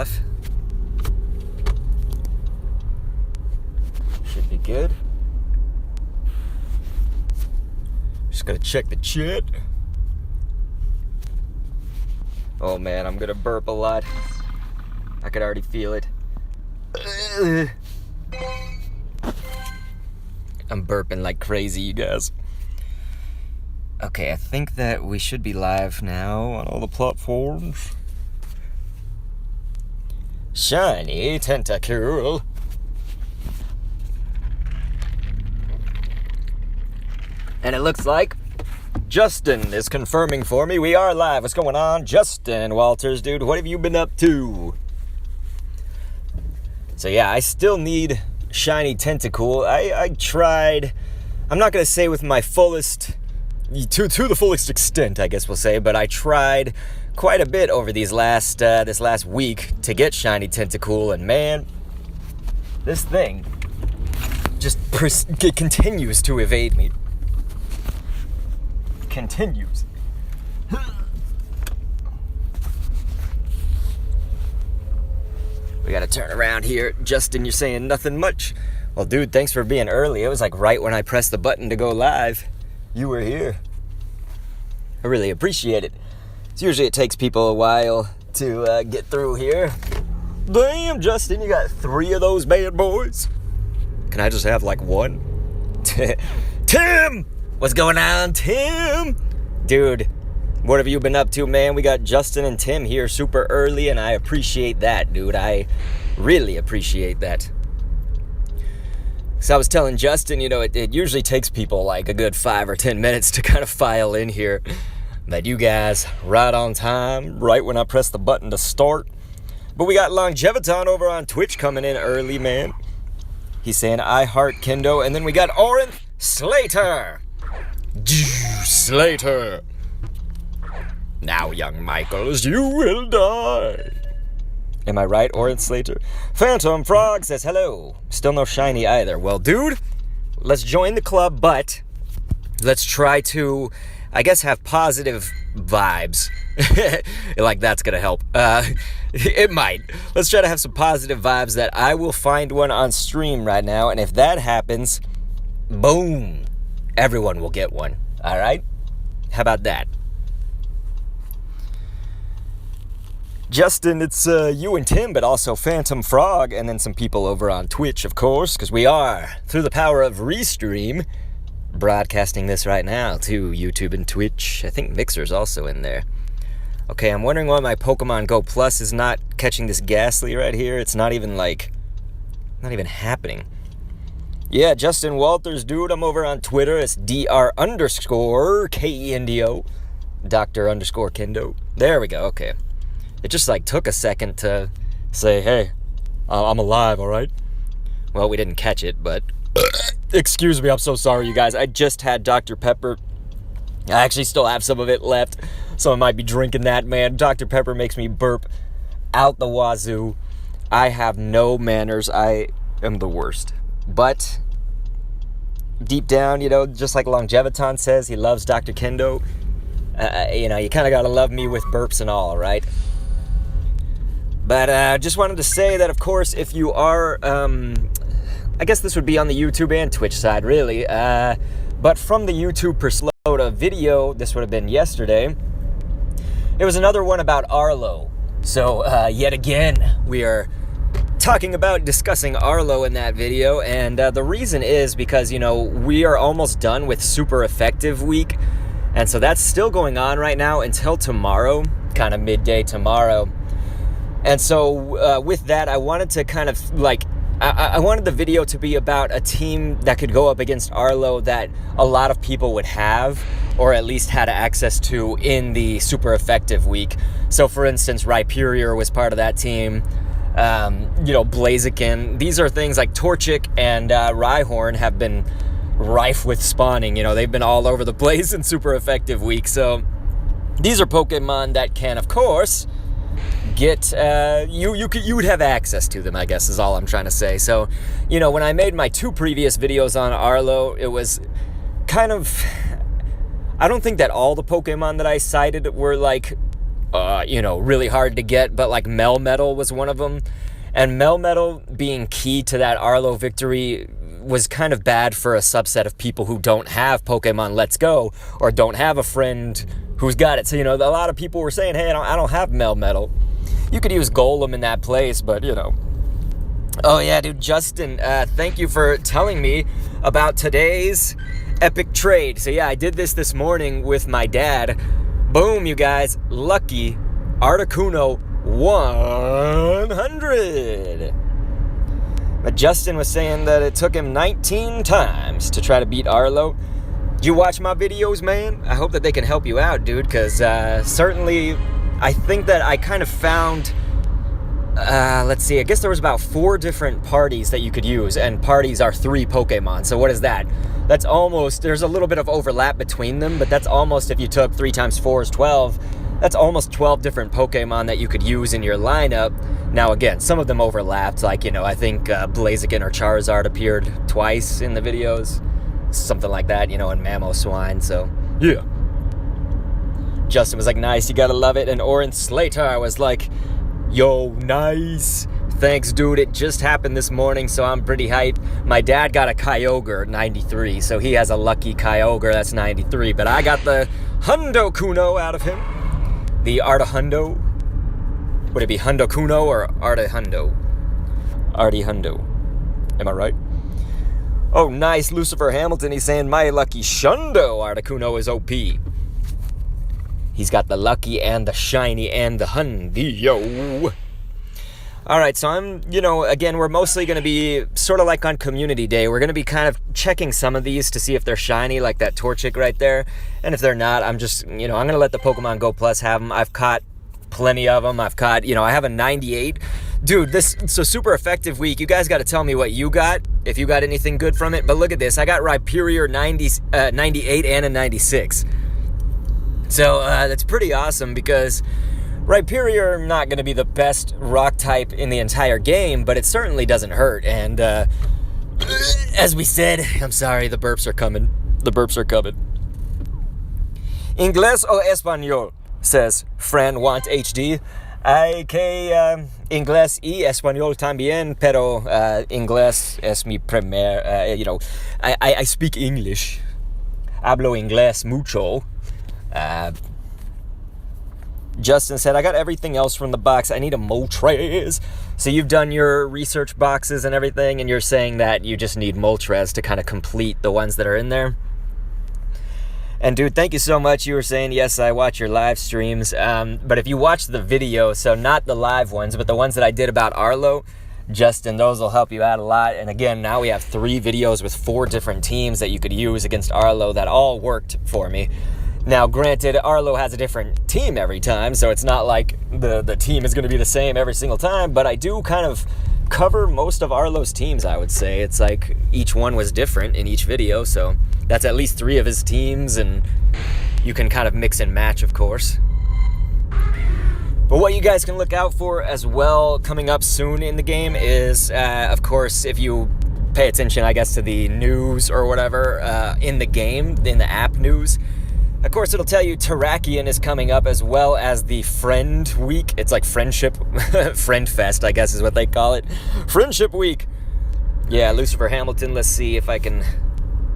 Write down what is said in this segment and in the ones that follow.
stuff. Should be good. Just gotta check the chat. Oh man, I'm gonna burp a lot. I could already feel it. I'm burping like crazy, you guys. Okay, I think that we should be live now on all the platforms. Shiny Tentacool. And it looks like Justin is confirming for me. We are live. What's going on? Justin Walters, dude, what have you been up to? So yeah, I still need Shiny Tentacool. I tried, I'm not going to say with my fullest, to the fullest extent, I guess we'll say, but I tried quite a bit over these this last week to get Shiny Tentacool, and man, this thing just it continues to evade me. Continues. We gotta turn around here. Justin, you're saying nothing much. Well, dude, thanks for being early. It was like right when I pressed the button to go live, you were here. I really appreciate it. So usually it takes people a while to get through here. Damn, Justin, you got 3 of those bad boys. Can I just have like 1? Tim! What's going on, Tim? Dude, what have you been up to, man? We got Justin and Tim here super early, and I appreciate that, dude. I really appreciate that. So I was telling Justin, you know, it usually takes people like a good 5 or 10 minutes to kind of file in here. But you guys, right on time, right when I press the button to start. But we got Longeviton over on Twitch coming in early, man. He's saying, I heart Kendo. And then we got Orinth Slater. Slater. Now, young Michaels, you will die. Am I right, Orinth Slater? Phantom Frog says hello. Still no shiny either. Well, dude, let's join the club, but let's try to, I guess, have positive vibes. Like that's gonna help. It might. Let's try to have some positive vibes that I will find one on stream right now, and if that happens, boom, everyone will get one. All right? How about that? Justin, it's you and Tim, but also Phantom Frog, and then some people over on Twitch, of course, because we are, through the power of Restream, broadcasting this right now to YouTube and Twitch. I think Mixer's also in there. Okay, I'm wondering why my Pokemon Go Plus is not catching this Ghastly right here. It's not even, like, not even happening. Yeah, Justin Walters, dude, I'm over on Twitter. It's Dr_Kendo. Dr_Kendo. There we go, okay. It just, like, took a second to say, hey, I'm alive, all right? Well, we didn't catch it, but... Excuse me, I'm so sorry, you guys. I just had Dr. Pepper. I actually still have some of it left, so I might be drinking that, man. Dr. Pepper makes me burp out the wazoo. I have no manners. I am the worst. But deep down, you know, just like Longeviton says, he loves Dr. Kendo. You know, you kind of got to love me with burps and all, right? But just wanted to say that, of course, if you are, I guess this would be on the YouTube and Twitch side, really. But from the YouTube Persloda video, this would have been yesterday, it was another one about Arlo. So, yet again, we are discussing Arlo in that video, and the reason is because, you know, we are almost done with Super Effective Week, and so that's still going on right now until tomorrow, kind of midday tomorrow. And so with that, I wanted to kind of like, I wanted the video to be about a team that could go up against Arlo that a lot of people would have, or at least had access to in the Super Effective Week. So for instance, Rhyperior was part of that team. You know, Blaziken. These are things like Torchic and Rhyhorn have been rife with spawning. You know, they've been all over the place in Super Effective Week. So these are Pokemon that can, of course, get you would have access to them, I guess, is all I'm trying to say. So, you know, when I made my 2 previous videos on Arlo, it was kind of, I don't think that all the Pokemon that I cited were like really hard to get, but like Melmetal was one of them. And Melmetal being key to that Arlo victory was kind of bad for a subset of people who don't have Pokemon Let's Go or don't have a friend who's got it. So, a lot of people were saying, hey, I don't have Melmetal. You could use Golem in that place, but, Oh, yeah, dude, Justin, thank you for telling me about today's epic trade. So, yeah, I did this morning with my dad. Boom, you guys. Lucky Articuno 100. But Justin was saying that it took him 19 times to try to beat Arlo. Do you watch my videos, man? I hope that they can help you out, dude, because certainly I think that I kind of found, let's see, I guess there was about 4 different parties that you could use, and parties are 3 Pokemon. So what is that? That's almost, there's a little bit of overlap between them, but that's almost, if you took 3 times 4 is 12, that's almost 12 different Pokemon that you could use in your lineup. Now, again, some of them overlapped. Like, I think Blaziken or Charizard appeared twice in the videos. Something like that, and Mamoswine. So, yeah. Justin was like, nice, you gotta love it. And Orin Slater was like, yo, nice. Thanks, dude. It just happened this morning, so I'm pretty hyped. My dad got a Kyogre 93, so he has a lucky Kyogre that's 93. But I got the Hundo Kuno out of him. The Artihundo. Would it be Hundo Kuno or Artihundo? Artihundo. Am I right? Oh, nice. Lucifer Hamilton, he's saying my lucky Shundo Articuno is OP. He's got the lucky and the shiny and the Hundio. Alright, so I'm, again, we're mostly going to be sort of like on Community Day. We're going to be kind of checking some of these to see if they're shiny, like that Torchic right there. And if they're not, I'm just, I'm going to let the Pokemon Go Plus have them. I've caught plenty of them. I've caught, I have a 98. Dude, it's a super effective week. You guys got to tell me what you got, if you got anything good from it. But look at this. I got Rhyperior 98 and a 96. So that's pretty awesome because Rhyperior not going to be the best rock type in the entire game, but it certainly doesn't hurt. And as we said, I'm sorry, the burps are coming. The burps are coming. Inglés o español, says Fran Want HD. Ay, que inglés y español también, pero inglés es mi primer, I speak English. Hablo inglés mucho. Justin said, I got everything else from the box. I need a Moltres. So you've done your research boxes and everything, and you're saying that you just need Moltres to kind of complete the ones that are in there. And dude, thank you so much. You were saying, yes, I watch your live streams. But if you watch the video, so not the live ones, but the ones that I did about Arlo, Justin, those will help you out a lot. And again, now we have 3 videos with 4 different teams that you could use against Arlo that all worked for me. Now, granted, Arlo has a different team every time, so it's not like the team is going to be the same every single time, but I do kind of cover most of Arlo's teams, I would say. It's like each one was different in each video, so that's at least 3 of his teams, and you can kind of mix and match, of course. But what you guys can look out for as well coming up soon in the game is, of course, if you pay attention, I guess, to the news or whatever in the game, in the app news, of course, it'll tell you Terrakion is coming up as well as the Friend Week. It's like Friendship, Friend Fest, I guess is what they call it. Friendship Week. Yeah, Lucifer Hamilton, let's see if I can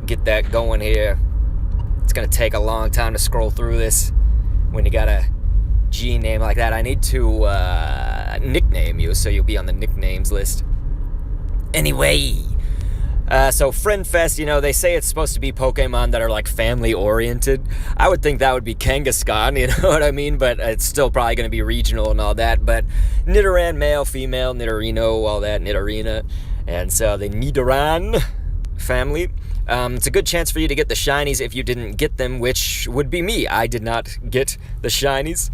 get that going here. It's going to take a long time to scroll through this when you got a G name like that. I need to nickname you so you'll be on the nicknames list. Anyway. So Friend Fest, they say it's supposed to be Pokemon that are like family oriented. I would think that would be Kangaskhan, you know what I mean? But it's still probably going to be regional and all that. But Nidoran, male, female, Nidorino, all that, Nidorina. And so the Nidoran family. It's a good chance for you to get the shinies if you didn't get them, which would be me. I did not get the shinies.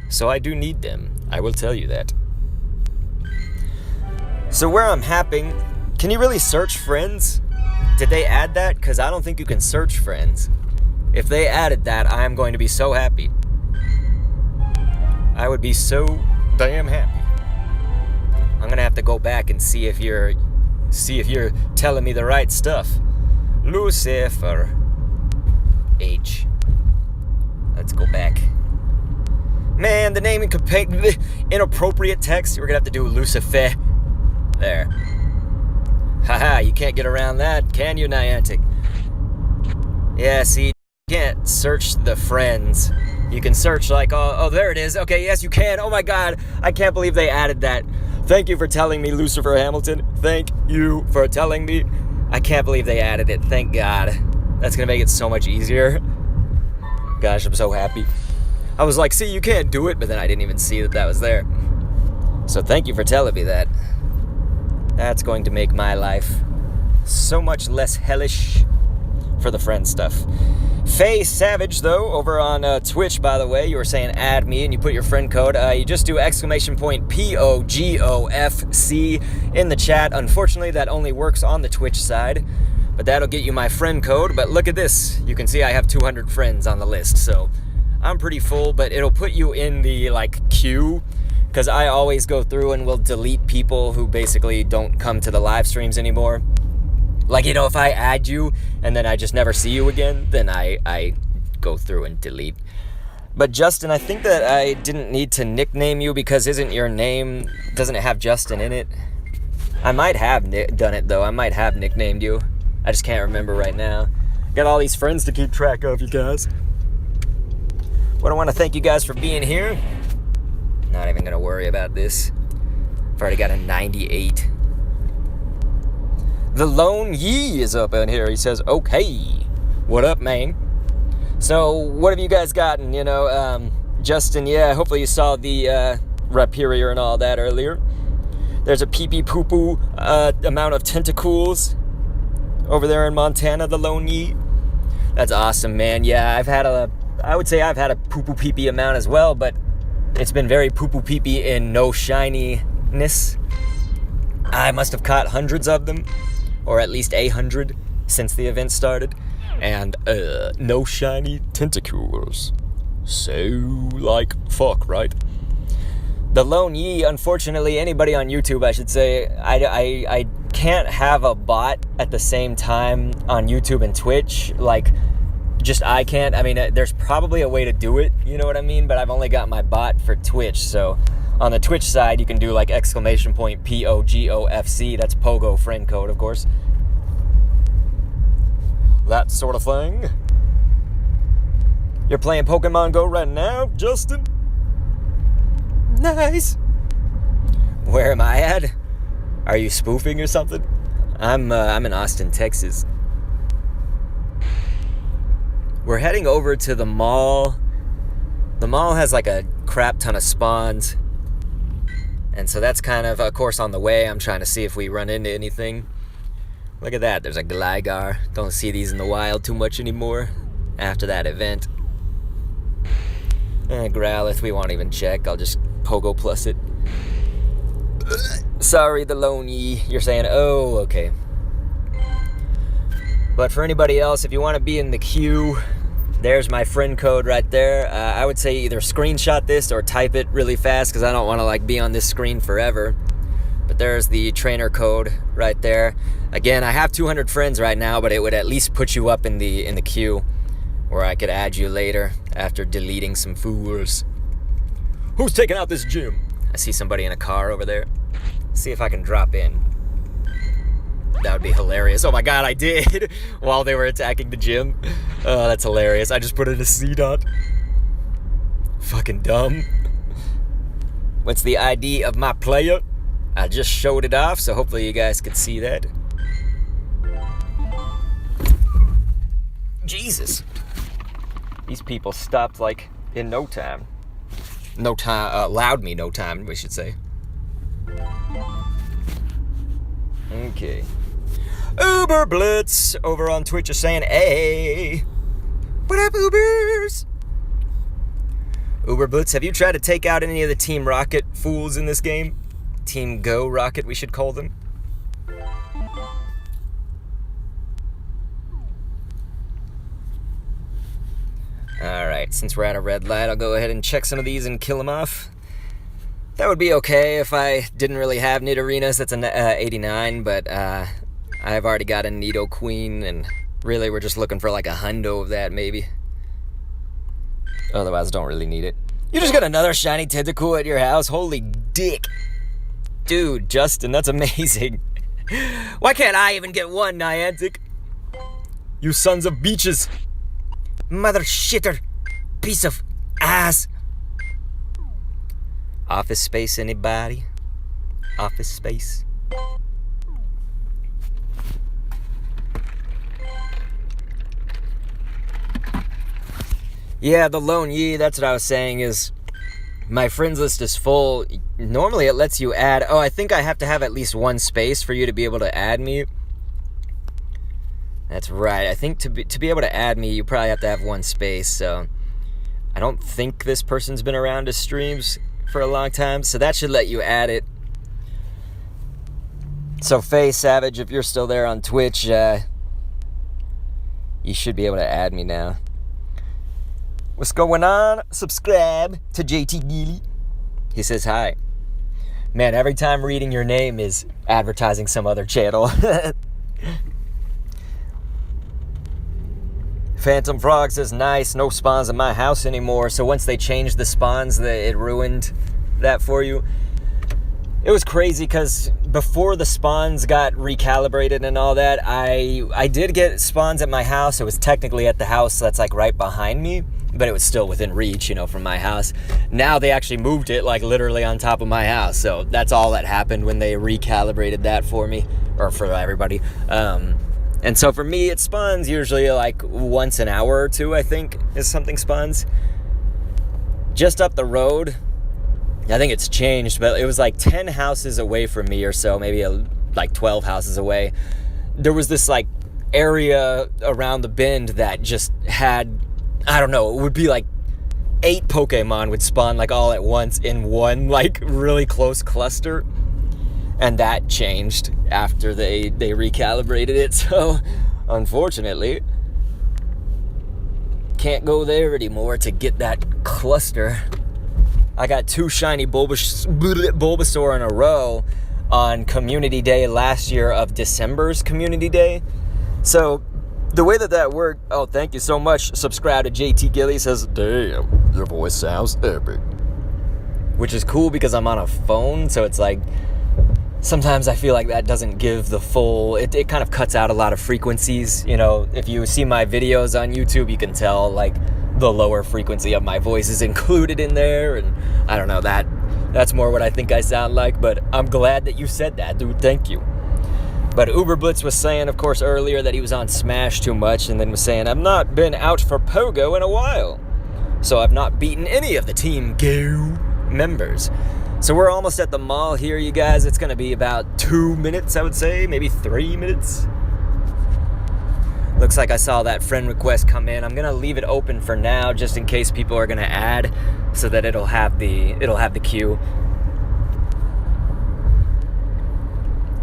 So I do need them. I will tell you that. So where I'm happing... Can you really search friends? Did they add that? Because I don't think you can search friends. If they added that, I am going to be so happy. I would be so damn happy. I'm going to have to go back and see if you're telling me the right stuff. Lucifer H. Let's go back. Man, the naming inappropriate text. We're gonna have to do Lucifer. There. Haha, you can't get around that, can you, Niantic? Yeah, see, you can't search the friends. You can search like, oh, there it is. Okay, yes, you can. Oh my god, I can't believe they added that. Thank you for telling me, Lucifer Hamilton. Thank you for telling me. I can't believe they added it. Thank God. That's gonna make it so much easier. Gosh, I'm so happy. I was like, see, you can't do it, but then I didn't even see that was there. So thank you for telling me that. That's going to make my life so much less hellish for the friend stuff. Faye Savage, though, over on Twitch, by the way, you were saying add me and you put your friend code. You just do !POGOFC in the chat. Unfortunately, that only works on the Twitch side, but that'll get you my friend code. But look at this. You can see I have 200 friends on the list, so I'm pretty full, but it'll put you in the, like, queue, because I always go through and will delete people who basically don't come to the live streams anymore. Like, you know, if I add you and then I just never see you again, then I go through and delete. But Justin, I think that I didn't need to nickname you because isn't your name, doesn't it have Justin in it? I might have done it, though. I might have nicknamed you. I just can't remember right now. Got all these friends to keep track of, you guys. But I want to thank you guys for being here. Not even going to worry about this. I've already got a 98. The Lone Yee is up in here. He says, okay. What up, man? So, what have you guys gotten? You know, Justin, yeah, hopefully you saw the Rhyperior and all that earlier. There's a pee-pee-poo-poo amount of Tentacools over there in Montana, the Lone Yee. That's awesome, man. Yeah, I would say I've had a poo-poo pee-pee amount as well, but it's been very poo-poo pee-pee in no shininess. I must have caught hundreds of them, or at least 100 since the event started, and no shiny Tentacruels. So, like, fuck, right? The Lone Yee, unfortunately, anybody on YouTube, I should say, I can't have a bot at the same time on YouTube and Twitch, like, just I can't. I mean, there's probably a way to do it, you know what I mean? But I've only got my bot for Twitch, so on the Twitch side, you can do like !POGOFC. That's Pogo friend code, of course. That sort of thing. You're playing Pokemon Go right now, Justin? Nice. Where am I at? Are you spoofing or something? I'm in Austin, Texas. We're heading over to the mall. The mall has like a crap ton of spawns. And so that's kind of course, on the way. I'm trying to see if we run into anything. Look at that. There's a Gligar. Don't see these in the wild too much anymore after that event. Growlithe, we won't even check. I'll just Pogo plus it. Sorry, the Lone Yee. You're saying, oh, okay. But for anybody else, if you want to be in the queue, there's my friend code right there. I would say either screenshot this or type it really fast because I don't want to like be on this screen forever. But there's the trainer code right there. Again, I have 200 friends right now, but it would at least put you up in the queue where I could add you later after deleting some fools. Who's taking out this gym? I see somebody in a car over there. See if I can drop in. That would be hilarious. Oh my god, I did! While they were attacking the gym. Oh, that's hilarious. I just put in a C dot. Fucking dumb. What's the ID of my player? I just showed it off, so hopefully you guys could see that. Jesus. These people stopped, like, in no time. Allowed me no time, we should say. Okay. Uber Blitz over on Twitch is saying, hey. What up, Ubers? Uber Blitz, have you tried to take out any of the Team Rocket fools in this game? Team Go Rocket, we should call them. Alright, since we're at a red light, I'll go ahead and check some of these and kill them off. That would be okay if I didn't really have Nidorinas. That's an 89, but I've already got a Nidoqueen, and really we're just looking for like a hundo of that, maybe. Otherwise, don't really need it. You just got another shiny Tentacool at your house? Holy dick. Dude, Justin, that's amazing. Why can't I even get one, Niantic? You sons of beaches. Mother shitter. Piece of ass. Office space, anybody? Office space. Yeah, the lone Yi, that's what I was saying, is my friends list is full. Normally it lets you add, I think I have to have at least one space for you to be able to add me. That's right, I think to be able to add me, you probably have to have one space, so I don't think this person's been around to streams for a long time, so that should let you add it. So Faye Savage, if you're still there on Twitch, you should be able to add me now. What's going on? Subscribe to JT Gilly. He says hi. Man, every time reading your name is advertising some other channel. Phantom Frog says, nice, no spawns in my house anymore. So once they changed the spawns, it ruined that for you. It was crazy because before the spawns got recalibrated and all that, I did get spawns at my house. It was technically at the house that's like right behind me, but it was still within reach, you know, from my house. Now they actually moved it like literally on top of my house. So that's all that happened when they recalibrated that for me, or for everybody. And so for me, it spawns usually like once an hour or two, I think, is something spawns. Just up the road, I think it's changed, but it was like 10 houses away from me or so, maybe like 12 houses away. There was this like area around the bend that just had, I don't know, it would be like 8 Pokemon would spawn like all at once in one like really close cluster. And that changed after they recalibrated it. So unfortunately, can't go there anymore to get that cluster. I got 2 shiny Bulbasaur in a row on Community Day last year of December's Community Day. So the way that worked, oh, thank you so much. Subscribe to JT Gilly, says, damn, your voice sounds epic. Which is cool because I'm on a phone, so it's like, sometimes I feel like that doesn't give the full, it kind of cuts out a lot of frequencies. You know, if you see my videos on YouTube, you can tell like the lower frequency of my voice is included in there, and I don't know, that's more what I think I sound like, but I'm glad that you said that, dude, thank you. But Uberblitz was saying, of course, earlier that he was on Smash too much, and then was saying, I've not been out for Pogo in a while, so I've not beaten any of the Team Go members. So we're almost at the mall here, you guys. It's gonna be about 2 minutes, I would say, maybe 3 minutes. Looks like I saw that friend request come in. I'm gonna leave it open for now, just in case people are gonna add, so that it'll have the queue.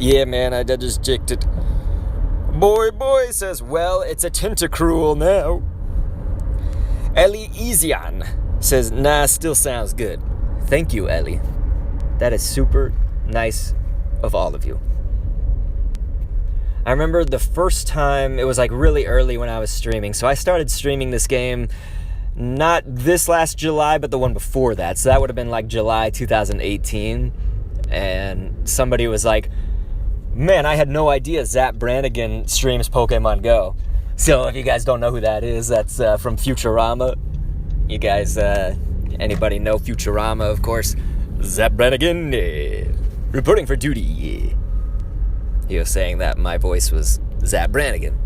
Yeah, man, I just jicked it. Boy says, well, it's a Tentacruel now. Ellie Easian says, nah, still sounds good. Thank you, Ellie. That is super nice of all of you. I remember the first time, it was like really early when I was streaming. So I started streaming this game, not this last July, but the one before that. So that would have been like July 2018. And somebody was like, man, I had no idea Zap Brannigan streams Pokemon Go. So if you guys don't know who that is, that's from Futurama. You guys, anybody know Futurama, of course. Zap Brannigan, reporting for duty. He was saying that my voice was Zap Brannigan.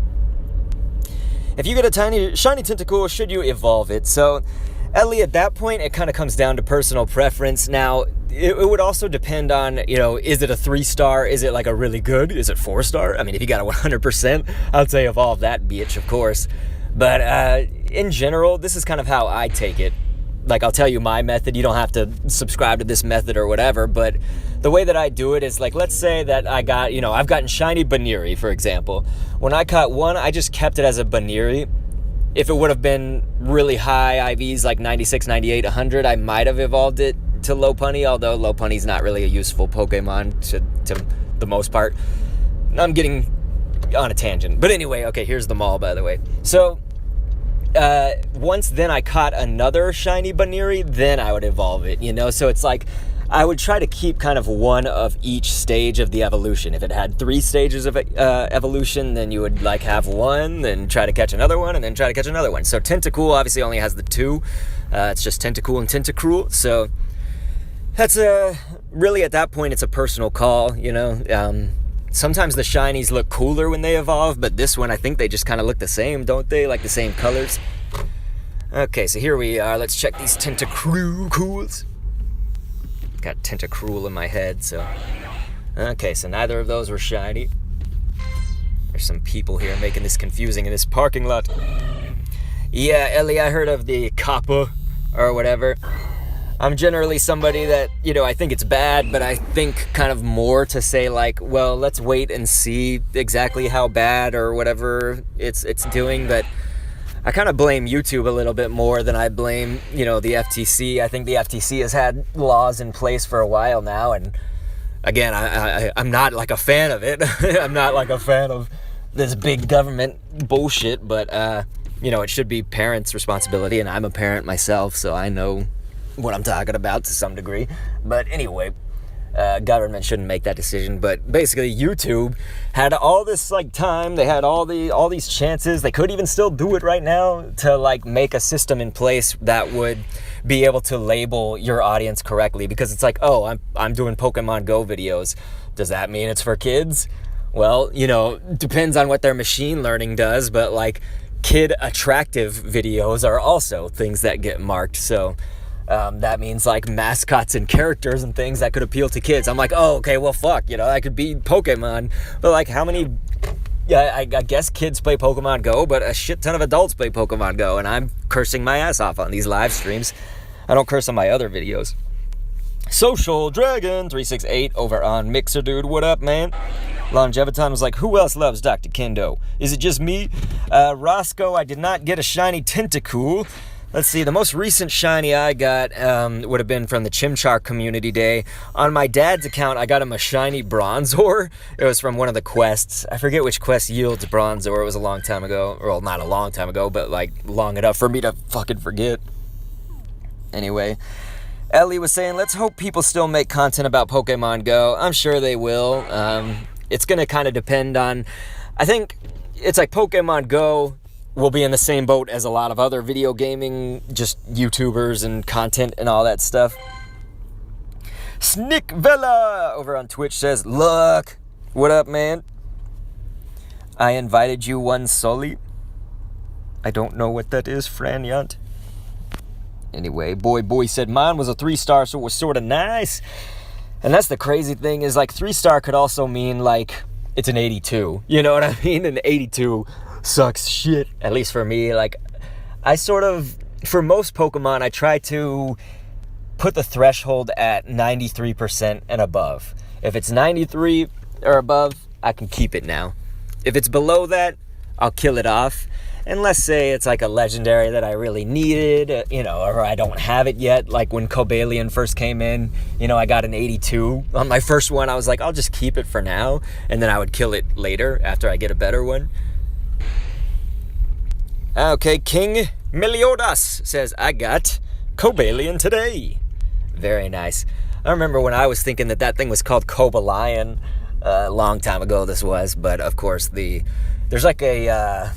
If you get a tiny shiny Tentacool, should you evolve it? So, Ellie, at that point, it kind of comes down to personal preference. Now, it would also depend on, you know, is it a 3-star? Is it like a really good? Is it 4-star? I mean, if you got a 100%, I'd say evolve that bitch, of course. But in general, this is kind of how I take it. Like, I'll tell you my method. You don't have to subscribe to this method or whatever, but the way that I do it is, like, let's say that I got, you know, I've gotten shiny Baniri, for example. When I caught one, I just kept it as a Baniri. If it would have been really high IVs, like 96, 98, 100, I might have evolved it to Lopunny, although Lopunny's not really a useful Pokemon to the most part. I'm getting on a tangent. But anyway, okay, here's the mall, by the way. So once then I caught another shiny Baniri, then I would evolve it, you know? So it's like, I would try to keep kind of one of each stage of the evolution. If it had 3 stages of evolution, then you would like have one, then try to catch another one, and then try to catch another one. So Tentacool obviously only has the 2. It's just Tentacool and Tentacruel. So that's really at that point, it's a personal call, you know? Sometimes the shinies look cooler when they evolve, but this one, I think they just kind of look the same, don't they? Like the same colors. Okay, so here we are. Let's check these Tentacruels. Got Tentacruel in my head, so... Okay, so neither of those were shiny. There's some people here making this confusing in this parking lot. Yeah, Ellie, I heard of the Kappa, or whatever. I'm generally somebody that, you know, I think it's bad, but I think kind of more to say, like, well, let's wait and see exactly how bad or whatever it's doing, but... I kind of blame YouTube a little bit more than I blame, you know, the FTC. I think the FTC has had laws in place for a while now, and again, I'm not like a fan of it. I'm not like a fan of this big government bullshit, but, you know, it should be parents' responsibility, and I'm a parent myself, so I know what I'm talking about to some degree. But anyway, government shouldn't make that decision, but basically YouTube had all this like time, they had all these chances, they could even still do it right now to like make a system in place that would be able to label your audience correctly, because it's like, oh, I'm doing Pokemon Go videos, does that mean it's for kids? Well, you know, depends on what their machine learning does, but like kid attractive videos are also things that get marked, so that means like mascots and characters and things that could appeal to kids. I'm like, oh, okay, well, fuck, you know, I could be Pokemon, but like how many, yeah, I guess kids play Pokemon Go, but a shit ton of adults play Pokemon Go, and I'm cursing my ass off on these live streams. I don't curse on my other videos. Social Dragon 368 over on Mixer, dude, what up, man? Longeviton was like, who else loves Dr. Kendo? Is it just me? Roscoe, I did not get a shiny Tentacool. Let's see, the most recent shiny I got would have been from the Chimchar Community Day. On my dad's account, I got him a shiny Bronzor. It was from one of the quests. I forget which quest yields Bronzor. It was a long time ago. Well, not a long time ago, but like long enough for me to fucking forget. Anyway, Ellie was saying, let's hope people still make content about Pokemon Go. I'm sure they will. It's going to kind of depend on... I think it's like Pokemon Go... will be in the same boat as a lot of other video gaming, just YouTubers and content and all that stuff. Snick Vela over on Twitch says, look, what up, man? I invited you one Sully. I don't know what that is, Franyant. Anyway, boy said mine was a 3-star, so it was sort of nice. And that's the crazy thing is like 3-star could also mean like it's an 82. You know what I mean? An 82 sucks shit, at least for me. Like, I sort of, for most Pokemon, I try to put the threshold at 93% and above. If it's 93 or above, I can keep it now. If it's below that, I'll kill it off. And let's say it's like a legendary that I really needed, you know, or I don't have it yet. Like when Cobalion first came in, you know, I got an 82. On my first one, I was like, I'll just keep it for now, and then I would kill it later after I get a better one. Okay, King Meliodas says, I got Cobalion today. Very nice. I remember when I was thinking that thing was called Cobalion, a long time ago this was, but of course there's like a,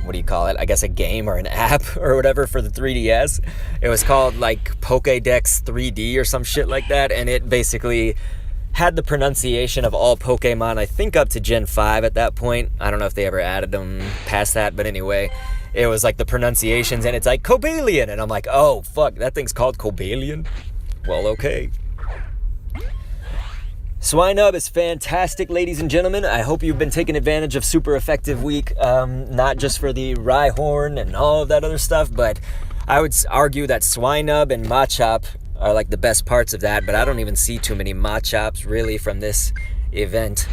what do you call it? I guess a game or an app or whatever for the 3DS. It was called like Pokédex 3D or some shit like that, and it basically had the pronunciation of all Pokemon, I think up to Gen 5 at that point. I don't know if they ever added them past that, but anyway, it was like the pronunciations, and it's like Cobalion, and I'm like, oh, fuck, that thing's called Cobalion? Well, okay. Swinub is fantastic, ladies and gentlemen. I hope you've been taking advantage of Super Effective Week, not just for the Rhyhorn and all of that other stuff, but I would argue that Swinub and Machop are like the best parts of that, but I don't even see too many Machops really from this event.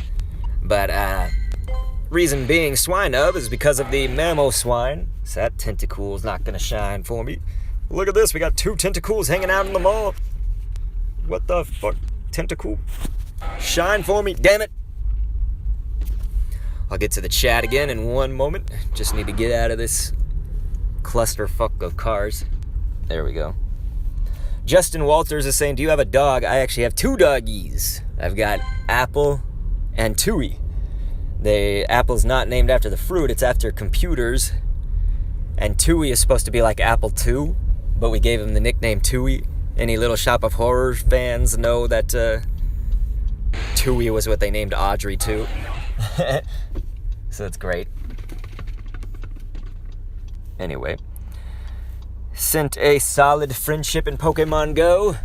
But reason being Swinub is because of the Mamoswine. So that Tentacool's not gonna shine for me. Look at this, we got 2 Tentacools hanging out in the mall. What the fuck? Tentacool? Shine for me, damn it. I'll get to the chat again in one moment. Just need to get out of this clusterfuck of cars. There we go. Justin Walters is saying, do you have a dog? I actually have 2 doggies. I've got Apple and Tui. Apple's not named after the fruit, it's after computers. And Tui is supposed to be like Apple II, but we gave him the nickname Tui. Any Little Shop of Horrors fans know that Tui was what they named Audrey too. So it's great. Anyway. Sent a solid friendship in Pokemon Go.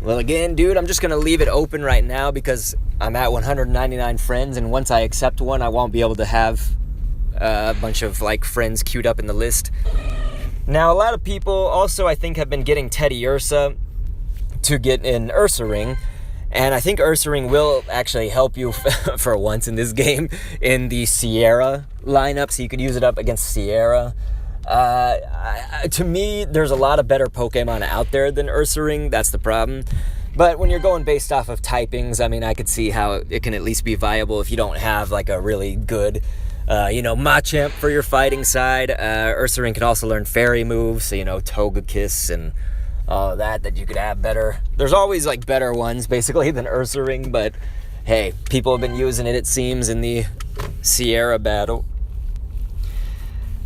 Well, again, dude, I'm just going to leave it open right now because I'm at 199 friends, and once I accept one, I won't be able to have a bunch of, like, friends queued up in the list. Now, a lot of people also, I think, have been getting Teddy Ursa to get an Ursaring, and I think Ursaring will actually help you for once in this game in the Sierra lineup, so you could use it up against Sierra. To me, there's a lot of better Pokemon out there than Ursaring. That's the problem. But when you're going based off of typings, I mean, I could see how it can at least be viable if you don't have like a really good, Machamp for your fighting side. Ursaring can also learn fairy moves, so, Togekiss and all that you could have better. There's always like better ones basically than Ursaring, but hey, people have been using it seems in the Sierra battle.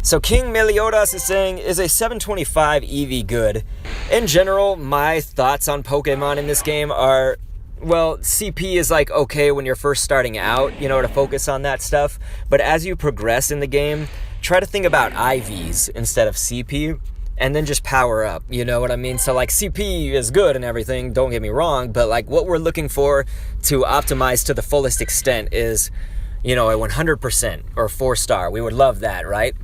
So King Meliodas is saying, is a 725 EV good? In general, my thoughts on Pokemon in this game are, well, CP is like okay when you're first starting out, to focus on that stuff. But as you progress in the game, try to think about IVs instead of CP, and then just power up, you know what I mean? So like CP is good and everything, don't get me wrong, but like what we're looking for to optimize to the fullest extent is, a 100% or 4-star. We would love that, right?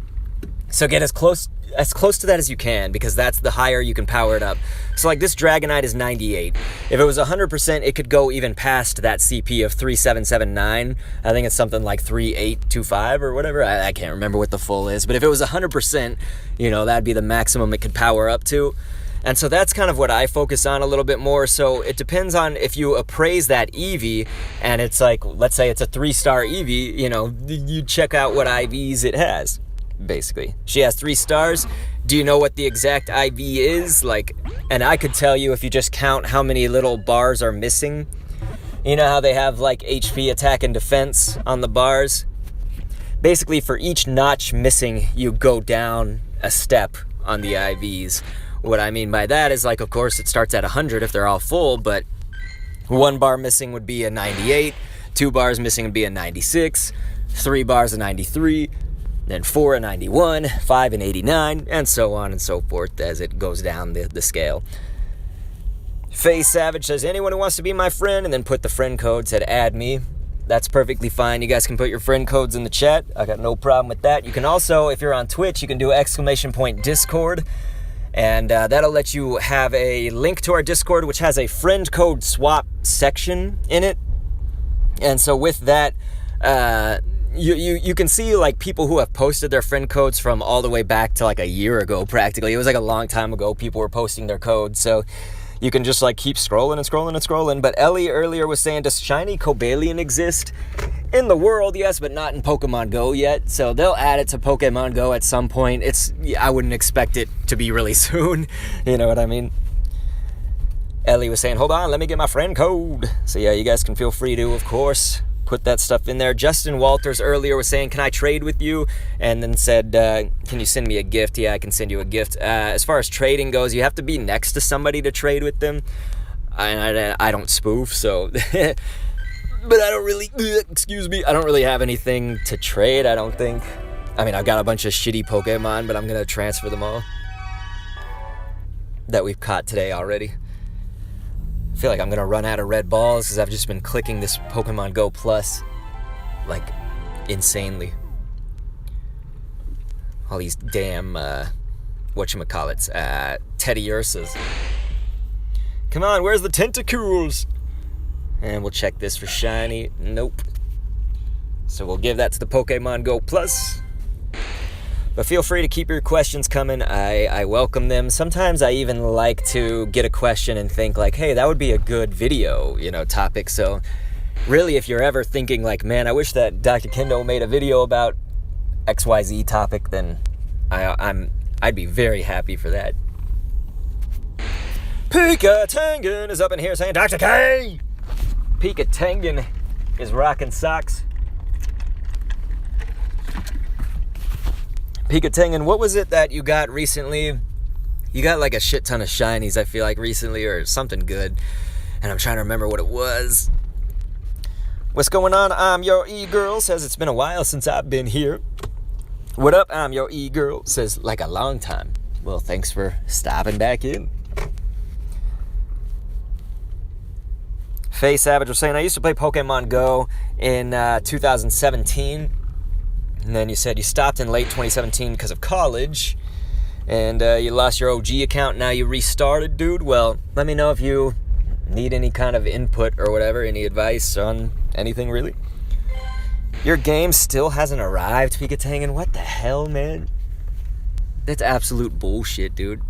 So get as close to that as you can, because that's the higher you can power it up. So like this Dragonite is 98. If it was 100%, it could go even past that CP of 3779. I think it's something like 3825 or whatever. I can't remember what the full is. But if it was 100%, that'd be the maximum it could power up to. And so that's kind of what I focus on a little bit more. So it depends on if you appraise that Eevee and it's like, let's say it's a 3-star Eevee, you check out what IVs it has. Basically, she has 3 stars. Do you know what the exact IV is? And I could tell you if you just count how many little bars are missing. You know how they have like HP, attack, and defense on the bars? Basically, for each notch missing, you go down a step on the IVs. What I mean by that is, like, of course, it starts at 100 if they're all full, but 1 bar missing would be a 98, 2 bars missing would be a 96, 3 bars a 93, then 4 a 91, 5 an 89, and so on and so forth as it goes down the scale. Faye Savage says, anyone who wants to be my friend, and then put the friend code, said add me. That's perfectly fine. You guys can put your friend codes in the chat. I got no problem with that. You can also, if you're on Twitch, you can do !Discord, and that'll let you have a link to our Discord, which has a friend code swap section in it. And so with that, you can see like people who have posted their friend codes from all the way back to like a year ago practically. It was like a long time ago people were posting their codes, so you can just like keep scrolling and scrolling and scrolling. But Ellie earlier was saying, does Shiny Cobalion exist? In the world, yes, but not in Pokemon Go yet. So they'll add it to Pokemon Go at some point. I wouldn't expect it to be really soon. You know what I mean? Ellie was saying, hold on, let me get my friend code. So yeah, you guys can feel free to, of course, put that stuff in there. Justin Walters earlier was saying, can I trade with you? And then said, can you send me a gift? Yeah, I can send you a gift. As far as trading goes, you have to be next to somebody to trade with them. I don't spoof, so... But I don't really... I don't really have anything to trade, I don't think. I mean, I've got a bunch of shitty Pokemon, but I'm going to transfer them all. That we've caught today already. I feel like I'm going to run out of red balls because I've just been clicking this Pokemon Go Plus, like, insanely. All these damn, whatchamacallits, Teddy Ursas. Come on, where's the Tentacruels? And we'll check this for shiny. Nope. So we'll give that to the Pokemon Go Plus. But feel free to keep your questions coming. I welcome them. Sometimes I even like to get a question and think like, hey, that would be a good video, topic. So really, if you're ever thinking like, man, I wish that Dr. Kendo made a video about XYZ topic, then I'm I'd be very happy for that. Pika Tangen is up in here saying, Dr. K! Pika Tangen is rocking socks. Pika Tangen, what was it that you got recently? You got like a shit ton of shinies, I feel like, recently, or something good. And I'm trying to remember what it was. What's going on? I'm your e-girl. Says it's been a while since I've been here. What up? I'm your e-girl. Says like a long time. Well, thanks for stopping back in. Faye Savage was saying, I used to play Pokemon Go in 2017. And then you said you stopped in late 2017 because of college. And you lost your OG account. Now you restarted, dude. Well, let me know if you need any kind of input or whatever. Any advice on anything, really. Your game still hasn't arrived, Pikatangen. What the hell, man? That's absolute bullshit, dude.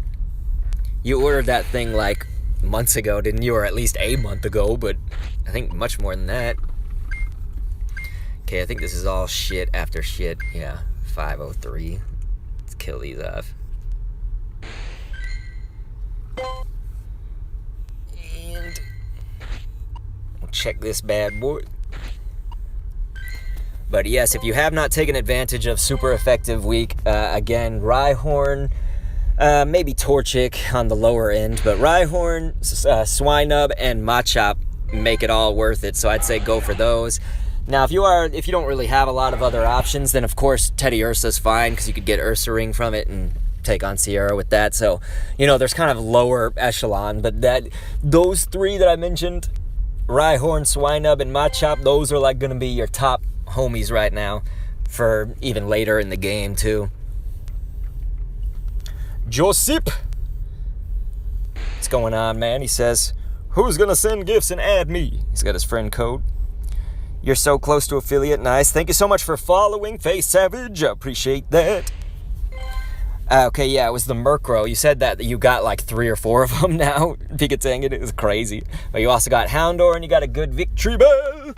You ordered that thing like months ago, didn't you? Or at least a month ago, but I think much more than that. Okay, I think this is all shit after shit. Yeah, 503. Let's kill these off. And we'll check this bad boy. But yes, if you have not taken advantage of Super Effective Week, again, Rhyhorn, maybe Torchic on the lower end, but Rhyhorn, Swinub, and Machop make it all worth it, so I'd say go for those. Now, if you don't really have a lot of other options, then of course Teddy Ursa's fine, because you could get Ursaring from it and take on Sierra with that, so, there's kind of lower echelon, but those three that I mentioned, Rhyhorn, Swinub, and Machop, those are like going to be your top homies right now for even later in the game too. Josip, what's going on, man? He says, who's gonna send gifts and add me? He's got his friend code. You're so close to affiliate. Nice. Thank you so much for following, Face Savage. I appreciate that. Okay, yeah, it was the Murkrow. You said that you got like 3 or 4 of them now. Pikatangen, it is crazy. But you also got Houndour and you got a good Victreebel.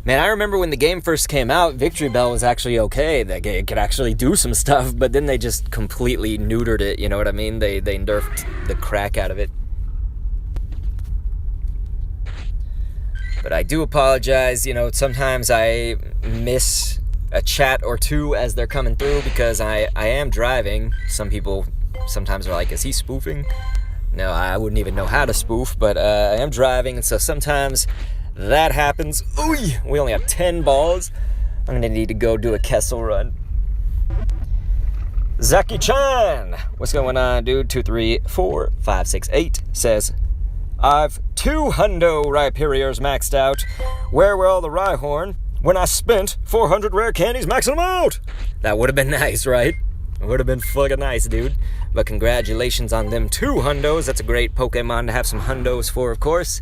Man, I remember when the game first came out, Victreebel was actually okay. That game could actually do some stuff, but then they just completely neutered it, you know what I mean? They nerfed the crap out of it. But I do apologize, sometimes I miss a chat or two as they're coming through because I am driving. Some people sometimes are like, is he spoofing? No, I wouldn't even know how to spoof, but I am driving, and so sometimes that happens. Ooh, we only have 10 balls. I'm going to need to go do a Kessel Run. Zaki-chan, what's going on, dude? 234568 says, I've 2 hundo Rhyperiors maxed out. Where were all the Rhyhorn when I spent 400 rare candies maxing them out? That would have been nice, right? It would have been fucking nice, dude. But congratulations on them 2 hundos. That's a great Pokemon to have some hundos for, of course.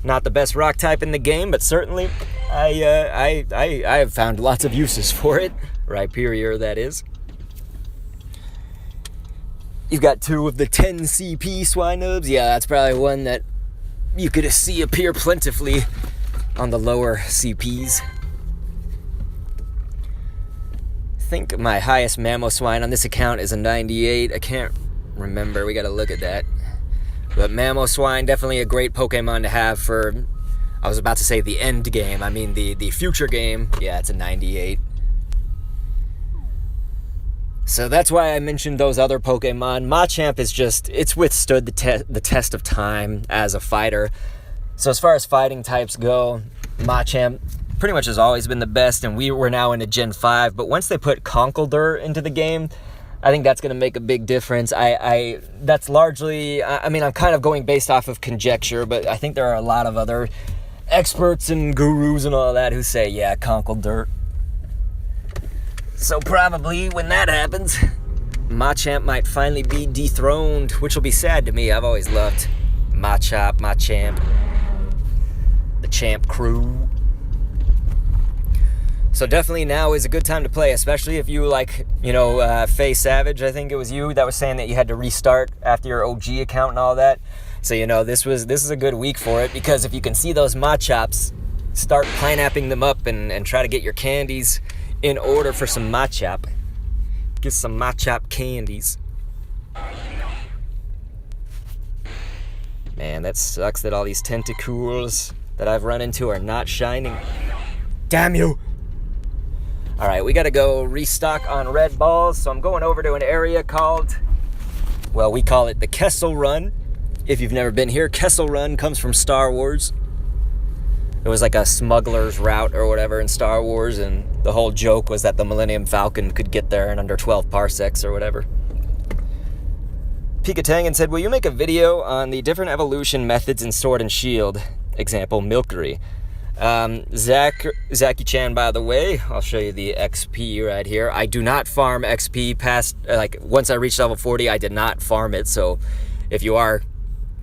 Not the best rock type in the game, but certainly I have found lots of uses for it. Rhyperior, that is. You've got 2 of the 10 CP Swinubs. Yeah, that's probably one that you could see appear plentifully on the lower CPs. I think my highest Mamoswine on this account is a 98. I can't remember. We got to look at that. But Mamoswine, definitely a great Pokemon to have for, I was about to say the end game. I mean the future game. Yeah, it's a 98. So that's why I mentioned those other Pokemon. Machamp is just, it's withstood the test of time as a fighter. So as far as fighting types go, Machamp pretty much has always been the best, and we're now into Gen 5. But once they put Conkeldurr into the game, I think that's going to make a big difference. That's largely, I'm kind of going based off of conjecture, but I think there are a lot of other experts and gurus and all that who say, yeah, Conkeldurr. So probably when that happens, Machamp might finally be dethroned, which will be sad to me. I've always loved Machamp, the Champ crew. So definitely now is a good time to play, especially if you like, Faye Savage, I think it was you that was saying that you had to restart after your OG account and all that. So, this is a good week for it, because if you can see those Machops, start pineapping them up and try to get your candies in order for some Machop. Get some Machop candies. Man, that sucks that all these Tentacruels that I've run into are not shining. Damn you! Alright, we gotta go restock on red balls, so I'm going over to an area called, well, we call it the Kessel Run. If you've never been here, Kessel Run comes from Star Wars. It was like a smuggler's route or whatever in Star Wars, and the whole joke was that the Millennium Falcon could get there in under 12 parsecs or whatever. Pikatangan said, will you make a video on the different evolution methods in Sword and Shield? Example, Milcery. Zaki-chan, by the way, I'll show you the XP right here. I do not farm XP past, once I reached level 40, I did not farm it, so if you are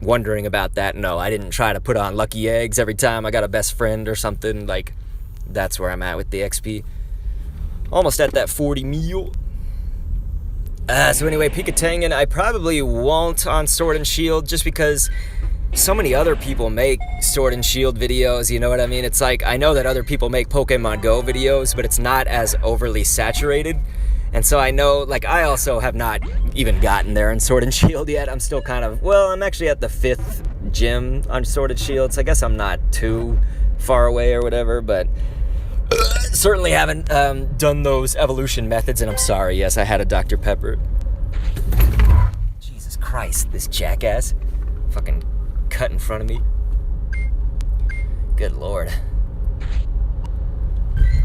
wondering about that, no, I didn't try to put on lucky eggs every time I got a best friend or something. Like, that's where I'm at with the XP. Almost at that 40 mil. So anyway, Pikatangan, I probably won't on Sword and Shield just because so many other people make Sword and Shield videos, you know what I mean? It's like, I know that other people make Pokemon Go videos, but it's not as overly saturated. And so I know, like, I also have not even gotten there in Sword and Shield yet. I'm still kind of, well, I'm actually at the 5th gym on Sword and Shield, so I guess I'm not too far away or whatever, but certainly haven't done those evolution methods, and I'm sorry, yes, I had a Dr. Pepper. Jesus Christ, this jackass. Fucking cut in front of me. Good Lord.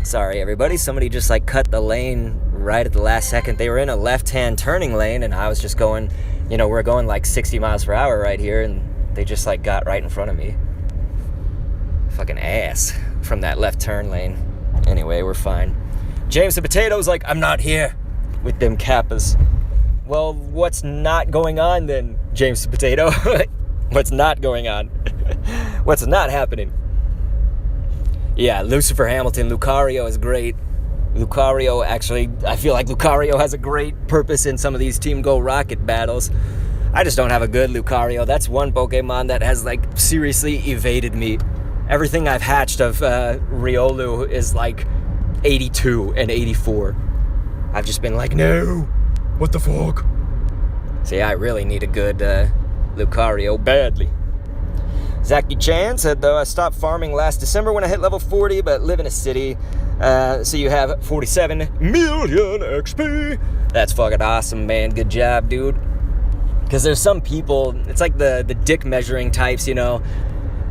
Sorry, everybody. Somebody just, like, cut the lane right at the last second. They were in a left-hand turning lane, and I was just going, you know, we're going, like, 60 miles per hour right here, and they just, like, got right in front of me. Fucking ass from that left turn lane. Anyway, we're fine. James the Potato's like, I'm not here with them kappas. Well, what's not going on then, James the Potato? What's not going on? What's not happening? Yeah, Lucifer Hamilton, Lucario is great. Lucario, actually, I feel like Lucario has a great purpose in some of these Team Go Rocket battles. I just don't have a good Lucario. That's one Pokemon that has, like, seriously evaded me. Everything I've hatched of Riolu is, like, 82 and 84. I've just been like, no, what the fuck? So yeah, I really need a good Lucario badly. Zaki-chan said, though, I stopped farming last December when I hit level 40, but live in a city, so you have 47 million XP. That's fucking awesome, man. Good job, dude. Because there's some people, it's like the dick measuring types, you know.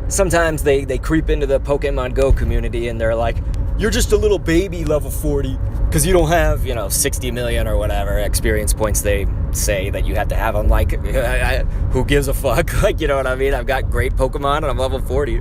Sometimes they creep into the Pokemon Go community and they're like, you're just a little baby level 40, because you don't have, you know, 60 million or whatever experience points they say that you have to have. I'm like, who gives a fuck? Like, you know what I mean? I've got great Pokemon and I'm level 40.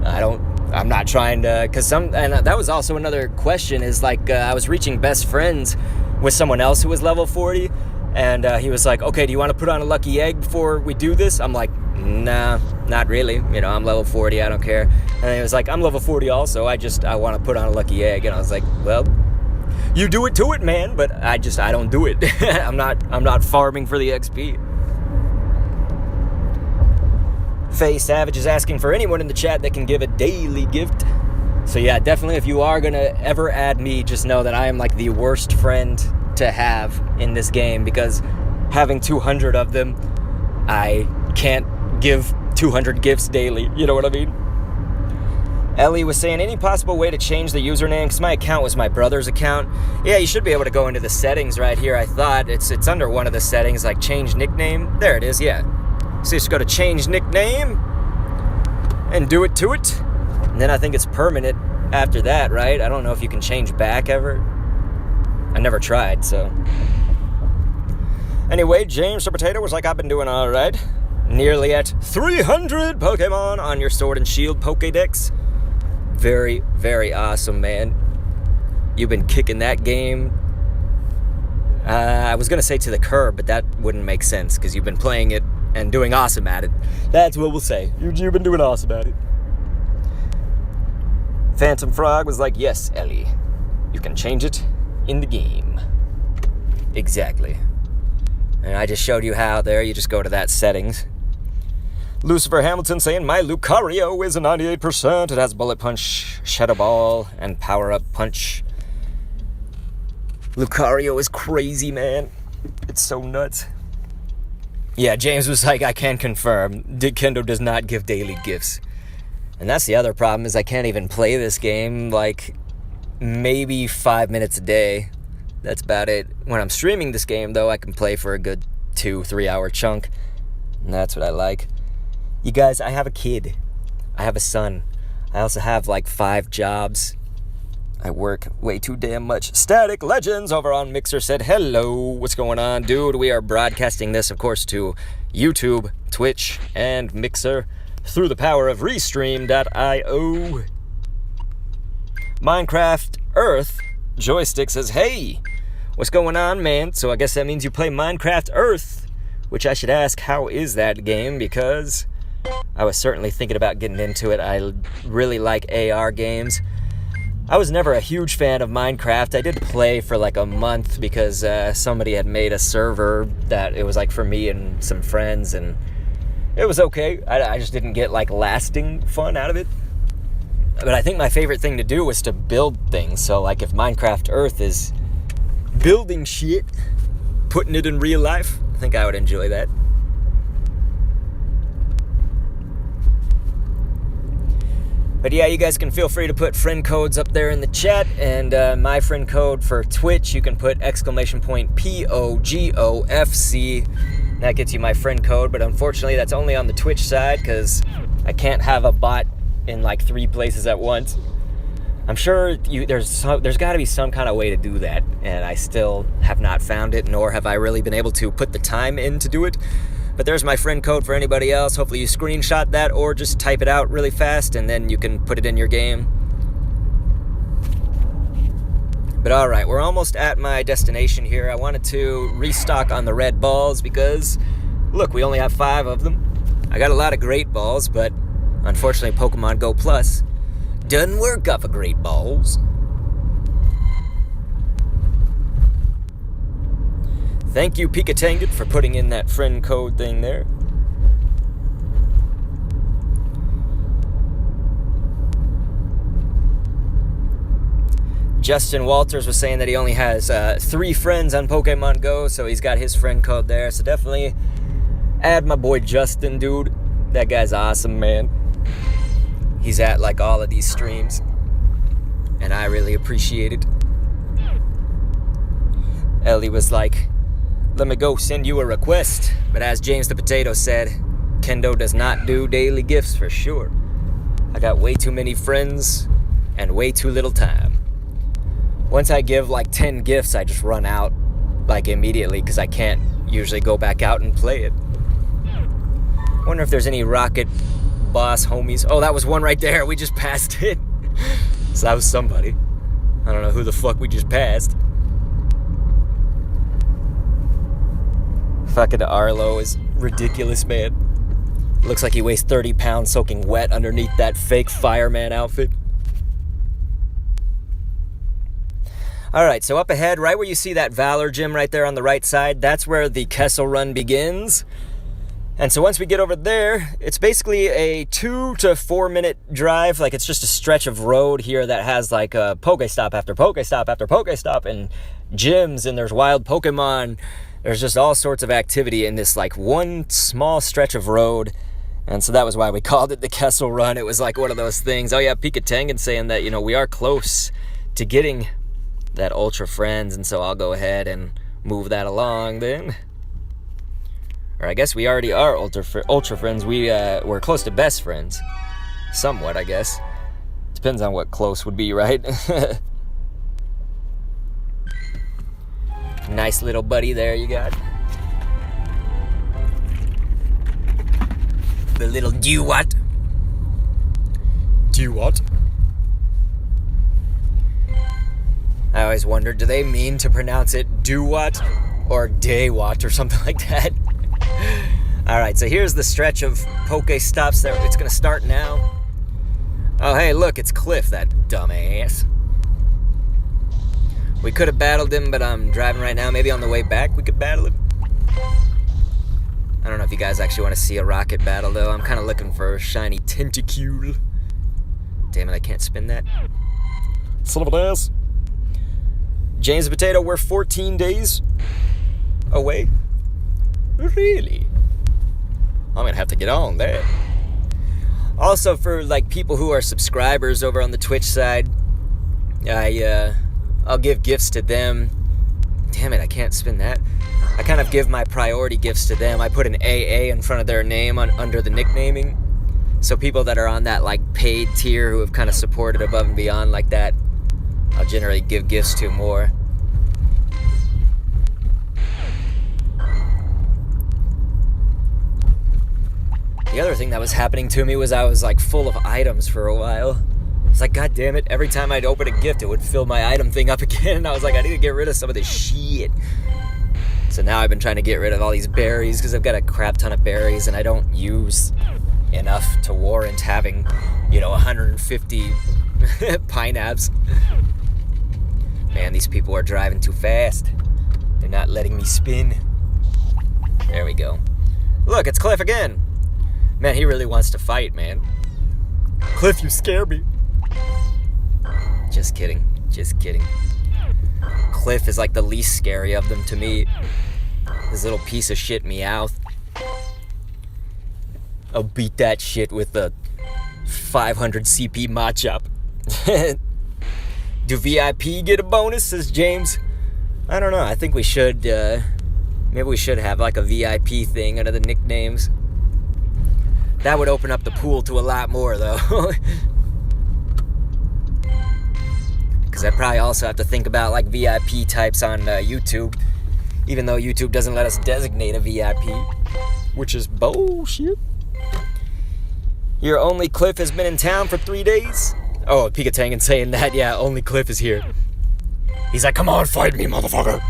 I'm not trying to, and that was also another question, is like, I was reaching best friends with someone else who was level 40, and he was like, okay, do you want to put on a lucky egg before we do this? I'm like, nah, not really. You know, I'm level 40, I don't care. And he was like, I'm level 40 also, I want to put on a lucky egg. And I was like, well, you do it to it, man, but I don't do it. I'm not farming for the XP. Faye Savage is asking for anyone in the chat that can give a daily gift. So yeah, definitely, if you are gonna ever add me, just know that I am like the worst friend to have in this game, because having 200 of them, I can't give 200 gifts daily, you know what I mean? Ellie was saying, any possible way to change the username? Because my account was my brother's account. Yeah, you should be able to go into the settings right here, I thought. It's under one of the settings, like change nickname. There it is, yeah. So you just go to change nickname and do it to it. And then I think it's permanent after that, right? I don't know if you can change back ever. I never tried, so. Anyway, James the Potato was like, I've been doing all right. Nearly at 300 Pokemon on your Sword and Shield Pokédex. Very, very awesome, man. You've been kicking that game. I was going to say to the curb, but that wouldn't make sense, because you've been playing it and doing awesome at it. That's what we'll say. You've been doing awesome at it. Phantom Frog was like, yes, Ellie. You can change it in the game. Exactly. And I just showed you how there. You just go to that settings. Lucifer Hamilton saying, my Lucario is a 98%. It has Bullet Punch, Shadow Ball, and Power Up Punch. Lucario is crazy, man. It's so nuts. Yeah, James was like, I can confirm, Kendo does not give daily gifts. And that's the other problem, is I can't even play this game, like, maybe 5 minutes a day. That's about it. When I'm streaming this game, though, I can play for a good 2-3 hour chunk. And that's what I like. You guys, I have a kid. I have a son. I also have, like, 5 jobs. I work way too damn much. Static Legends over on Mixer said, hello, what's going on, dude? We are broadcasting this, of course, to YouTube, Twitch, and Mixer through the power of Restream.io. Minecraft Earth Joystick says, hey, what's going on, man? So I guess that means you play Minecraft Earth, which I should ask, how is that game? Because I was certainly thinking about getting into it. I really like AR games. I was never a huge fan of Minecraft. I did play for like a month because somebody had made a server that it was like for me and some friends, and it was okay. I just didn't get like lasting fun out of it. But I think my favorite thing to do was to build things. So like if Minecraft Earth is building shit, putting it in real life, I think I would enjoy that. But yeah, you guys can feel free to put friend codes up there in the chat, and my friend code for Twitch, you can put !POGOFC. That gets you my friend code, but unfortunately that's only on the Twitch side because I can't have a bot in like 3 places at once. I'm sure there's got to be some kind of way to do that, and I still have not found it, nor have I really been able to put the time in to do it. But there's my friend code for anybody else. Hopefully you screenshot that or just type it out really fast and then you can put it in your game. But alright, we're almost at my destination here. I wanted to restock on the red balls because, look, we only have 5 of them. I got a lot of great balls, but unfortunately Pokemon Go Plus doesn't work off of great balls. Thank you, Pikatanget, for putting in that friend code thing there. Justin Walters was saying that he only has 3 friends on Pokemon Go, so he's got his friend code there. So definitely add my boy Justin, dude. That guy's awesome, man. He's at like all of these streams, and I really appreciate it. Ellie was like, let me go send you a request. But as James the Potato said, Kendo does not do daily gifts for sure. I got way too many friends and way too little time. Once I give like 10 gifts, I just run out like immediately because I can't usually go back out and play it. Wonder if there's any Rocket Boss homies. Oh, that was one right there. We just passed it. So that was somebody. I don't know who the fuck we just passed. Fucking Arlo is ridiculous, man. Looks like he weighs 30 pounds soaking wet underneath that fake fireman outfit. Alright, so up ahead, right where you see that Valor gym right there on the right side, that's where the Kessel Run begins. And so once we get over there, it's basically a 2 to 4 minute drive. Like, it's just a stretch of road here that has like a Pokestop after Pokestop after Pokestop and gyms, and there's wild Pokemon. There's just all sorts of activity in this like one small stretch of road. And so that was why we called it the Kessel Run. It was like one of those things. Oh yeah, Pikatangan saying that, you know, we are close to getting that Ultra Friends, and so I'll go ahead and move that along then. Or I guess we already are Ultra Friends. We're close to Best Friends. Somewhat, I guess. Depends on what close would be, right? Nice little buddy there you got. The little do-what? Do-what? I always wondered, do they mean to pronounce it do-what or day-what or something like that? Alright, so here's the stretch of Pokestops there. It's going to start now. Oh, hey, look, it's Cliff, that dumbass. We could have battled him, but I'm driving right now. Maybe on the way back we could battle him. I don't know if you guys actually want to see a rocket battle, though. I'm kind of looking for SHINY Tentacool. Damn it, I can't spin that. Son of an ass. James Potato, we're 14 days away. Really? I'm gonna have to get on that. Also, for like people who are subscribers over on the Twitch side, I'll give gifts to them. Damn it, I can't spin that. I kind of give my priority gifts to them. I put an AA in front of their name under the nicknaming. So people that are on that like paid tier who have kind of supported above and beyond like that, I'll generally give gifts to more. The other thing that was happening to me was I was like full of items for a while. It's like, god damn it, every time I'd open a gift, it would fill my item thing up again. And I was like, I need to get rid of some of this shit. So now I've been trying to get rid of all these berries because I've got a crap ton of berries and I don't use enough to warrant having, 150 pineapples. Man, these people are driving too fast. They're not letting me spin. There we go. Look, it's Cliff again. Man, he really wants to fight, man. Cliff, you scare me. Just kidding. Just kidding. Cliff is like the least scary of them to me. This little piece of shit Meowth. I'll beat that shit with a 500 CP Machop. Do VIP get a bonus, says James? I don't know. I think we should, maybe we should have like a VIP thing under the nicknames. That would open up the pool to a lot more, though. Because I'd probably also have to think about like VIP types on YouTube. Even though YouTube doesn't let us designate a VIP. Which is bullshit. Your only Cliff has been in town for 3 days? Oh, Pikatangan saying that, yeah, only Cliff is here. He's like, come on, fight me, motherfucker.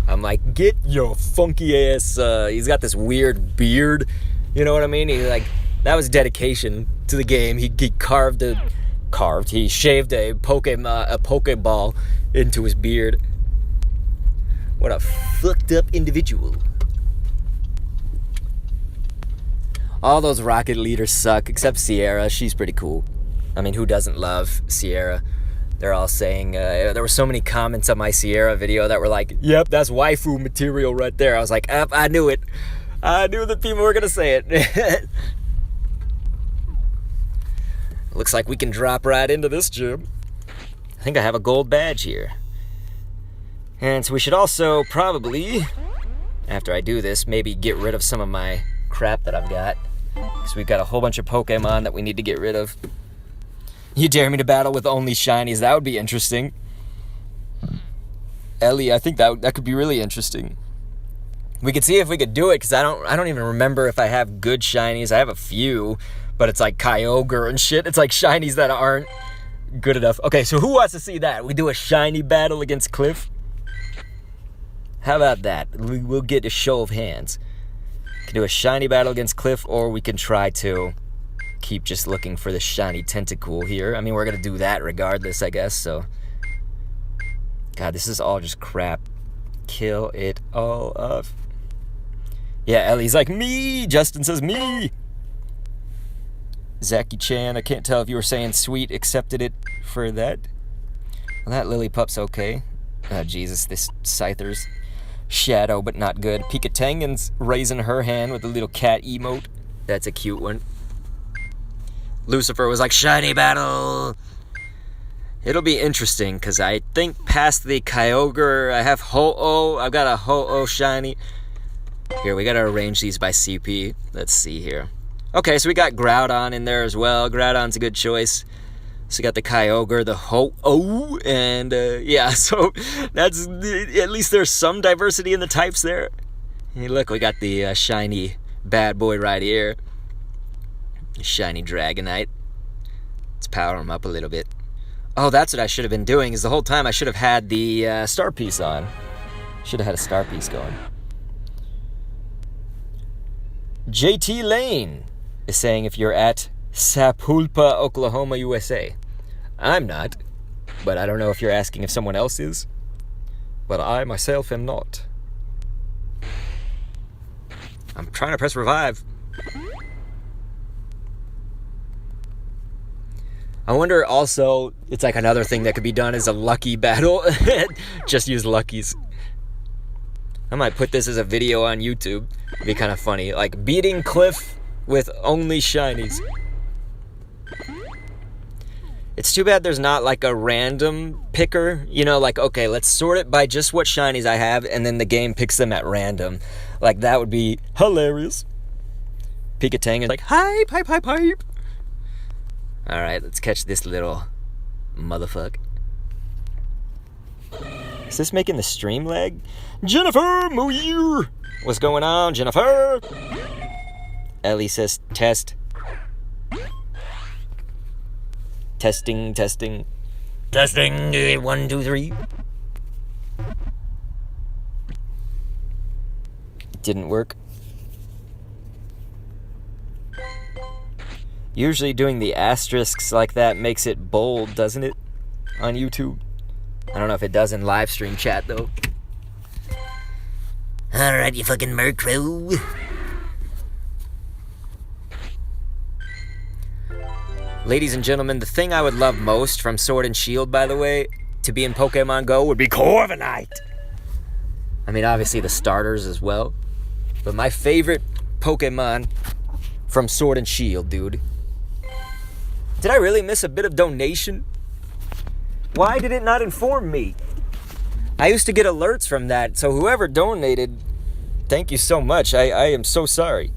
I'm like, get your funky ass, he's got this weird beard. You know what I mean? He like, that was dedication to the game. He he shaved a Pokeball into his beard. What a fucked up individual. All those Rocket leaders suck, except Sierra. She's pretty cool. I mean, who doesn't love Sierra? They're all saying, there were so many comments on my Sierra video that were like, yep, that's waifu material right there. I was like, I knew it. I knew that people were going to say it. Looks like we can drop right into this gym. I think I have a gold badge here. And so we should also probably, after I do this, maybe get rid of some of my crap that I've got. Because we've got a whole bunch of Pokemon that we need to get rid of. You dare me to battle with only shinies? That would be interesting. Ellie, I think that could be really interesting. We could see if we could do it, because I don't even remember if I have good shinies. I have a few, but it's like Kyogre and shit. It's like shinies that aren't good enough. Okay, so who wants to see that? We do a shiny battle against Cliff? How about that? We'll get a show of hands. We can do a shiny battle against Cliff, or we can try to keep just looking for the shiny Tentacool here. I mean, we're going to do that regardless, I guess, so. God, this is all just crap. Kill it all off. Yeah, Ellie's like, me! Justin says, me! Zachy-chan, I can't tell if you were saying sweet, accepted it for that. Well, that Lillipup's okay. Oh, Jesus, this Scyther's shadow, but not good. Pikatangan's raising her hand with a little cat emote. That's a cute one. Lucifer was like, shiny battle! It'll be interesting, because I think past the Kyogre, I have Ho-Oh. I've got a Ho-Oh shiny. Here, we got to arrange these by CP. Let's see here. Okay, so we got Groudon in there as well. Groudon's a good choice. So we got the Kyogre, the Ho-Oh, and yeah, so that's, at least there's some diversity in the types there. Hey, look, we got the shiny bad boy right here. Shiny Dragonite. Let's power him up a little bit. Oh, that's what I should have been doing, is the whole time I should have had the star piece on. Should have had a star piece going. JT Lane is saying if you're at Sapulpa, Oklahoma, USA. I'm not, but I don't know if you're asking if someone else is. But I myself am not. I'm trying to press revive. I wonder also, it's like another thing that could be done is a lucky battle. Just use luckies. I might put this as a video on YouTube. It'd be kind of funny. Like, beating Cliff with only shinies. It's too bad there's not like a random picker. You know, like, okay, let's sort it by just what shinies I have, and then the game picks them at random. Like, that would be hilarious. Pikatang is like, hype, hype, hype, hype. Alright, let's catch this little motherfucker. Is this making the stream lag? Jennifer Moyer! What's going on, Jennifer? Ellie says test. Testing, testing. Testing, 1, 2, 3. Didn't work. Usually doing the asterisks like that makes it bold, doesn't it? On YouTube. I don't know if it does in live stream chat, though. Alright, you fucking Murkrow. Ladies and gentlemen, the thing I would love most from Sword and Shield, by the way, to be in Pokemon Go would be Corviknight. I mean, obviously the starters as well. But my favorite Pokemon from Sword and Shield, dude. Did I really miss a bit of donation? Why did it not inform me? I used to get alerts from that, so whoever donated, thank you so much. I am so sorry.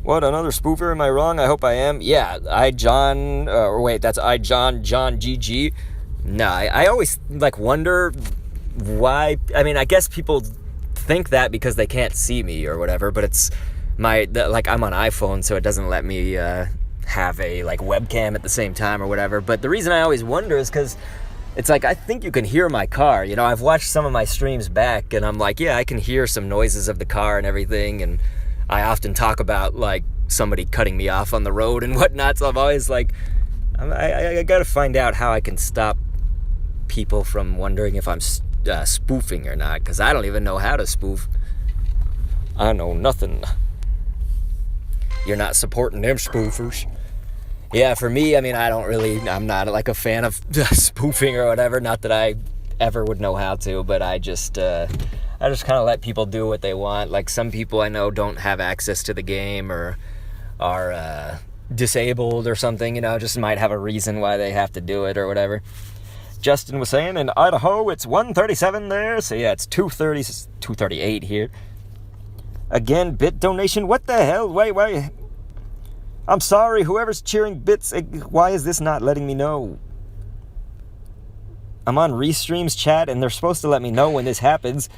What, another spoofer? Am I wrong? I hope I am. Yeah, that's John GG. No, I always, like, wonder why. I mean, I guess people think that because they can't see me or whatever, but it's I'm on iPhone, so it doesn't let me have a, like, webcam at the same time or whatever. But the reason I always wonder is because it's like, I think you can hear my car. You know, I've watched some of my streams back, and I'm like, yeah, I can hear some noises of the car and everything, and I often talk about, like, somebody cutting me off on the road and whatnot, so I'm always like, I gotta find out how I can stop people from wondering if I'm spoofing or not, because I don't even know how to spoof. I know nothing. You're not supporting them spoofers. Yeah, for me, I mean, I'm not, like, a fan of spoofing or whatever, not that I ever would know how to, but I just kind of let people do what they want. Like, some people I know don't have access to the game or are disabled or something, you know, just might have a reason why they have to do it or whatever. Justin was saying in Idaho it's 1:37 there, so yeah, it's 2:38 here. Again, bit donation. What the hell? Wait. I'm sorry, whoever's cheering bits, why is this not letting me know? I'm on Restream's chat, and they're supposed to let me know when this happens.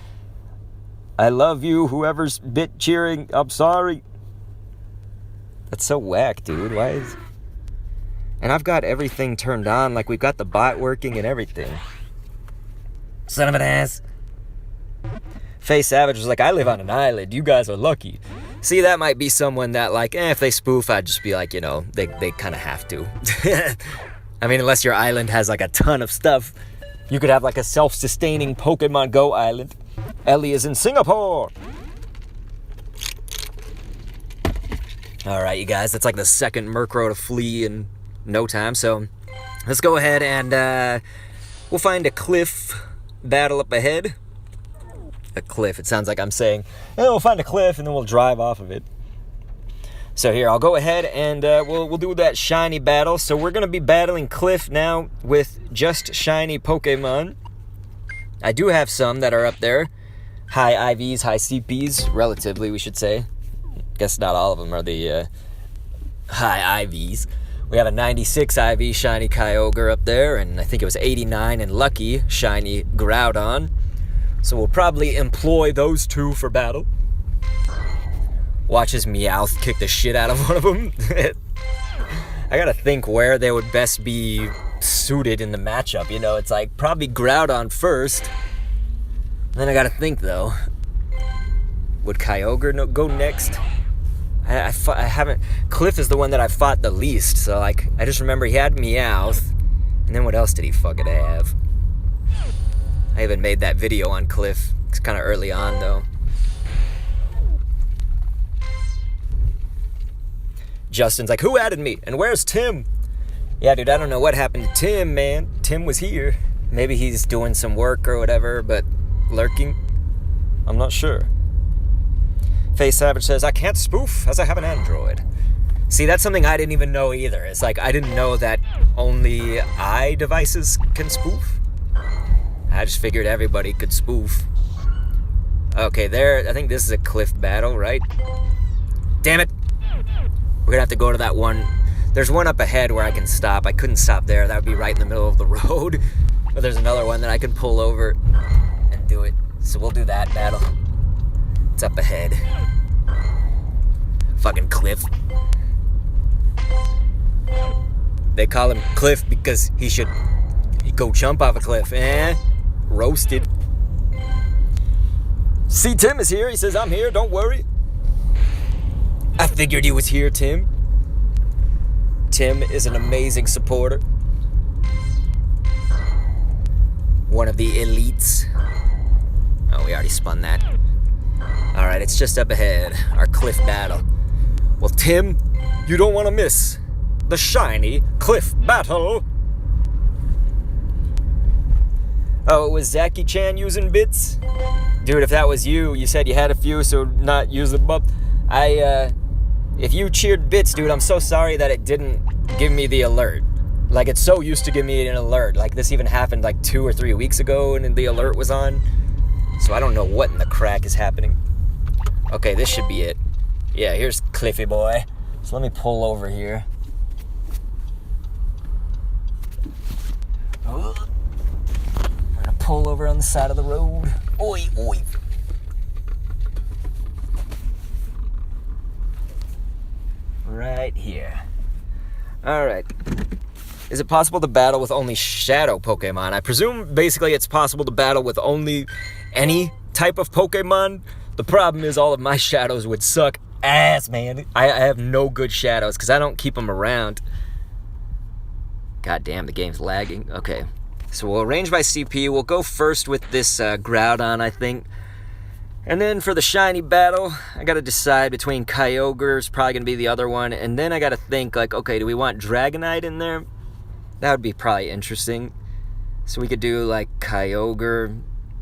I love you, whoever's bit cheering. I'm sorry. That's so whack, dude. Why is... And I've got everything turned on. Like, we've got the bot working and everything. Son of an ass. Faye Savage was like, I live on an island. You guys are lucky. See, that might be someone that, like, if they spoof, I'd just be like, you know, they kind of have to. I mean, unless your island has, like, a ton of stuff. You could have, like, a self-sustaining Pokemon Go island. Ellie is in Singapore. Alright, you guys, that's like the second Murkrow to flee in no time, so let's go ahead and we'll find a cliff battle up ahead. A cliff, it sounds like I'm saying, we'll find a cliff and then we'll drive off of it. So here, I'll go ahead and we'll do that shiny battle. So we're going to be battling Cliff now with just shiny Pokemon. I do have some that are up there. High IVs, high CPs, relatively, we should say. Guess not all of them are the high IVs. We have a 96 IV shiny Kyogre up there, and I think it was 89 and lucky shiny Groudon. So we'll probably employ those two for battle. Watch his Meowth kick the shit out of one of them. I gotta think where they would best be suited in the matchup. You know, it's like probably Groudon first. Then I gotta think though. Would Kyogre go next? I haven't. Cliff is the one that I fought the least. So like, I just remember he had Meowth, and then what else did he fucking have? I even made that video on Cliff. It's kind of early on though. Justin's like, who added me? And where's Tim? Yeah, dude, I don't know what happened to Tim, man. Tim was here. Maybe he's doing some work or whatever, but lurking? I'm not sure. Face Savage says, I can't spoof as I have an Android. See, that's something I didn't even know either. It's like, I didn't know that only devices can spoof. I just figured everybody could spoof. Okay, there, I think this is a cliff battle, right? Damn it! We're gonna have to go to that one. There's one up ahead where I can stop. I couldn't stop there. That would be right in the middle of the road. But there's another one that I can pull over and do it. So we'll do that battle. It's up ahead. Fucking cliff. They call him Cliff because he should go jump off a cliff. Roasted. See, Tim is here. He says, I'm here. Don't worry. I figured he was here, Tim. Tim is an amazing supporter. One of the elites. Oh, we already spun that. Alright, it's just up ahead. Our cliff battle. Well, Tim, you don't want to miss the shiny cliff battle. Oh, it was Zaki-chan using bits? Dude, if that was you, you said you had a few, so not use them up. If you cheered bits, dude, I'm so sorry that it didn't give me the alert. Like, it's so used to give me an alert. Like, this even happened like 2 or 3 weeks ago, and the alert was on. So I don't know what in the crack is happening. Okay, this should be it. Yeah, here's Cliffy boy. So let me pull over here. Oh. I'm gonna pull over on the side of the road. Oi, oi. Right here. Alright. Is it possible to battle with only shadow Pokemon? I presume basically it's possible to battle with only any type of Pokemon. The problem is all of my shadows would suck ass, man. I have no good shadows because I don't keep them around. God damn, the game's lagging. Okay. So we'll arrange by CP. We'll go first with this Groudon, I think. And then for the shiny battle, I gotta decide between Kyogre's probably gonna be the other one. And then I gotta think, like, okay, do we want Dragonite in there? That would be probably interesting. So we could do, like, Kyogre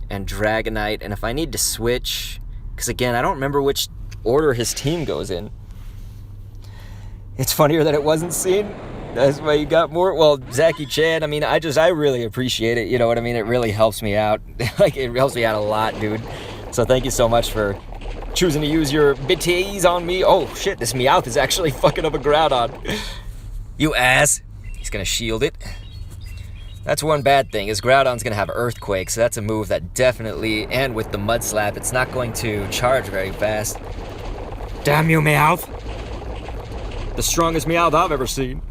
and Dragonite. And if I need to switch, because again, I don't remember which order his team goes in. It's funnier that it wasn't seen. That's why you got more. Well, Zaki-chan, I mean, I really appreciate it. You know what I mean? It really helps me out. Like, it helps me out a lot, dude. So thank you so much for choosing to use your bitties on me. Oh, shit, this Meowth is actually fucking up a Groudon. You ass. He's gonna shield it. That's one bad thing, is Groudon's gonna have Earthquake, so that's a move that definitely, and with the Mud Slap, it's not going to charge very fast. Damn you, Meowth. The strongest Meowth I've ever seen.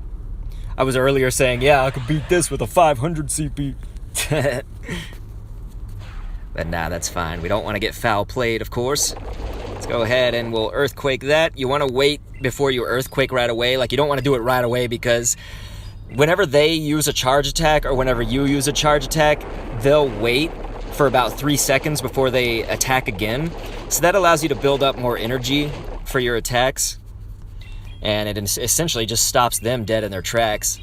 I was earlier saying, yeah, I could beat this with a 500 CP. But nah, that's fine. We don't want to get foul played, of course. Let's go ahead and we'll Earthquake that. You want to wait before you Earthquake right away. Like, you don't want to do it right away because whenever they use a charge attack or whenever you use a charge attack, they'll wait for about 3 seconds before they attack again. So that allows you to build up more energy for your attacks. And it essentially just stops them dead in their tracks.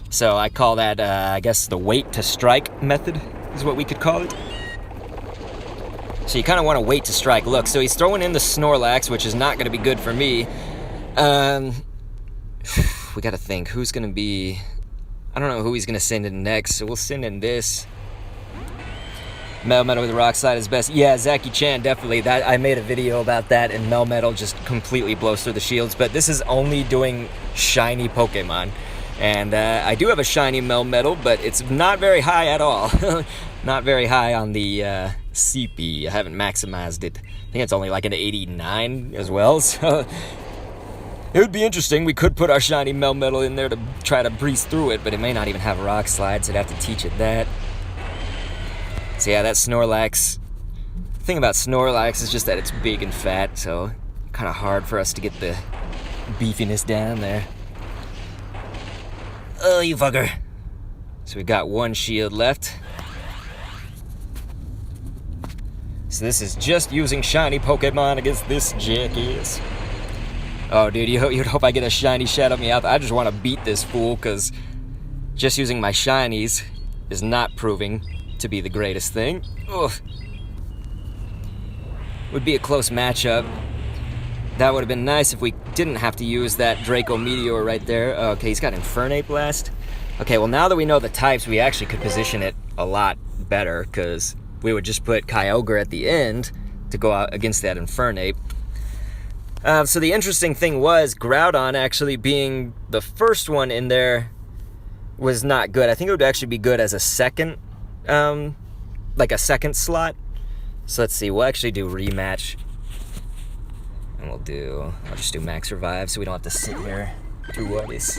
So I call that, I guess, the wait to strike method is what we could call it. So you kind of want to wait to strike. Look, so he's throwing in the Snorlax, which is not going to be good for me. We got to think, who's going to be... I don't know who he's going to send in next, so we'll send in this. Melmetal with Rock Slide is best. Yeah, Zaki-chan, definitely. That I made a video about that, and Melmetal just completely blows through the shields. But this is only doing shiny Pokemon. And I do have a shiny Melmetal, but it's not very high at all. Not very high on the CP. I haven't maximized it. I think it's only like an 89 as well, so... It would be interesting. We could put our shiny Melmetal in there to try to breeze through it, but it may not even have Rock Slide, so I'd have to teach it that. So yeah, that Snorlax... The thing about Snorlax is just that it's big and fat, so kind of hard for us to get the beefiness down there. Oh, you fucker. So we got one shield left. So this is just using shiny Pokemon against this jackass. Oh, dude, you'd hope I get a shiny Shadow Meowth. I just want to beat this fool, because just using my shinies is not proving to be the greatest thing. Ugh. Would be a close matchup. That would have been nice if we didn't have to use that Draco Meteor right there. Okay, he's got Infernape Blast. Okay, well now that we know the types, we actually could position it a lot better, because we would just put Kyogre at the end to go out against that Infernape. So the interesting thing was, Groudon actually being the first one in there was not good. I think it would actually be good as a second, like a second slot. So let's see, we'll actually do rematch. And I'll just do max revive so we don't have to sit here through all this.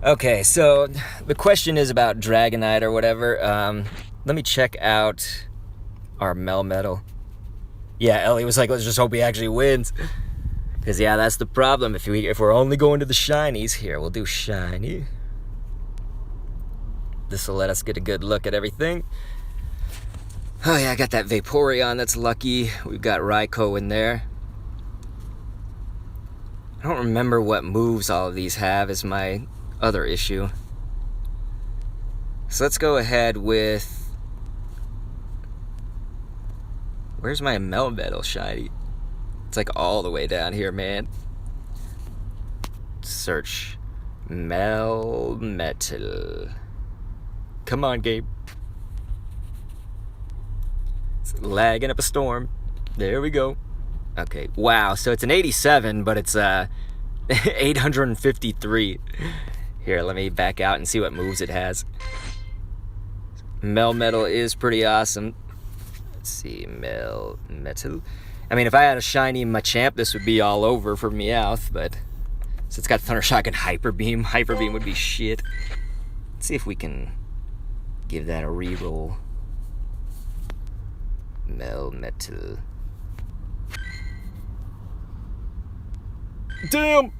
Okay, so the question is about Dragonite or whatever. Let me check out our Melmetal. Yeah, Ellie was like, let's just hope he actually wins. Because, yeah, that's the problem. If we're only going to the shinies here, we'll do shiny. This will let us get a good look at everything. Oh, yeah, I got that Vaporeon. That's lucky. We've got Raikou in there. I don't remember what moves all of these have is my other issue. So let's go ahead with... Where's my Melmetal shiny? It's like all the way down here, man. Search Melmetal. Come on, Gabe. It's lagging up a storm. There we go. Okay, wow, so it's an 87, but it's 853. Here, let me back out and see what moves it has. Melmetal is pretty awesome. Let's see, Melmetal. I mean, if I had a shiny Machamp, this would be all over for Meowth, but since it's got Thunder Shock and Hyper Beam, Hyper Beam would be shit. Let's see if we can give that a reroll. Melmetal. Damn!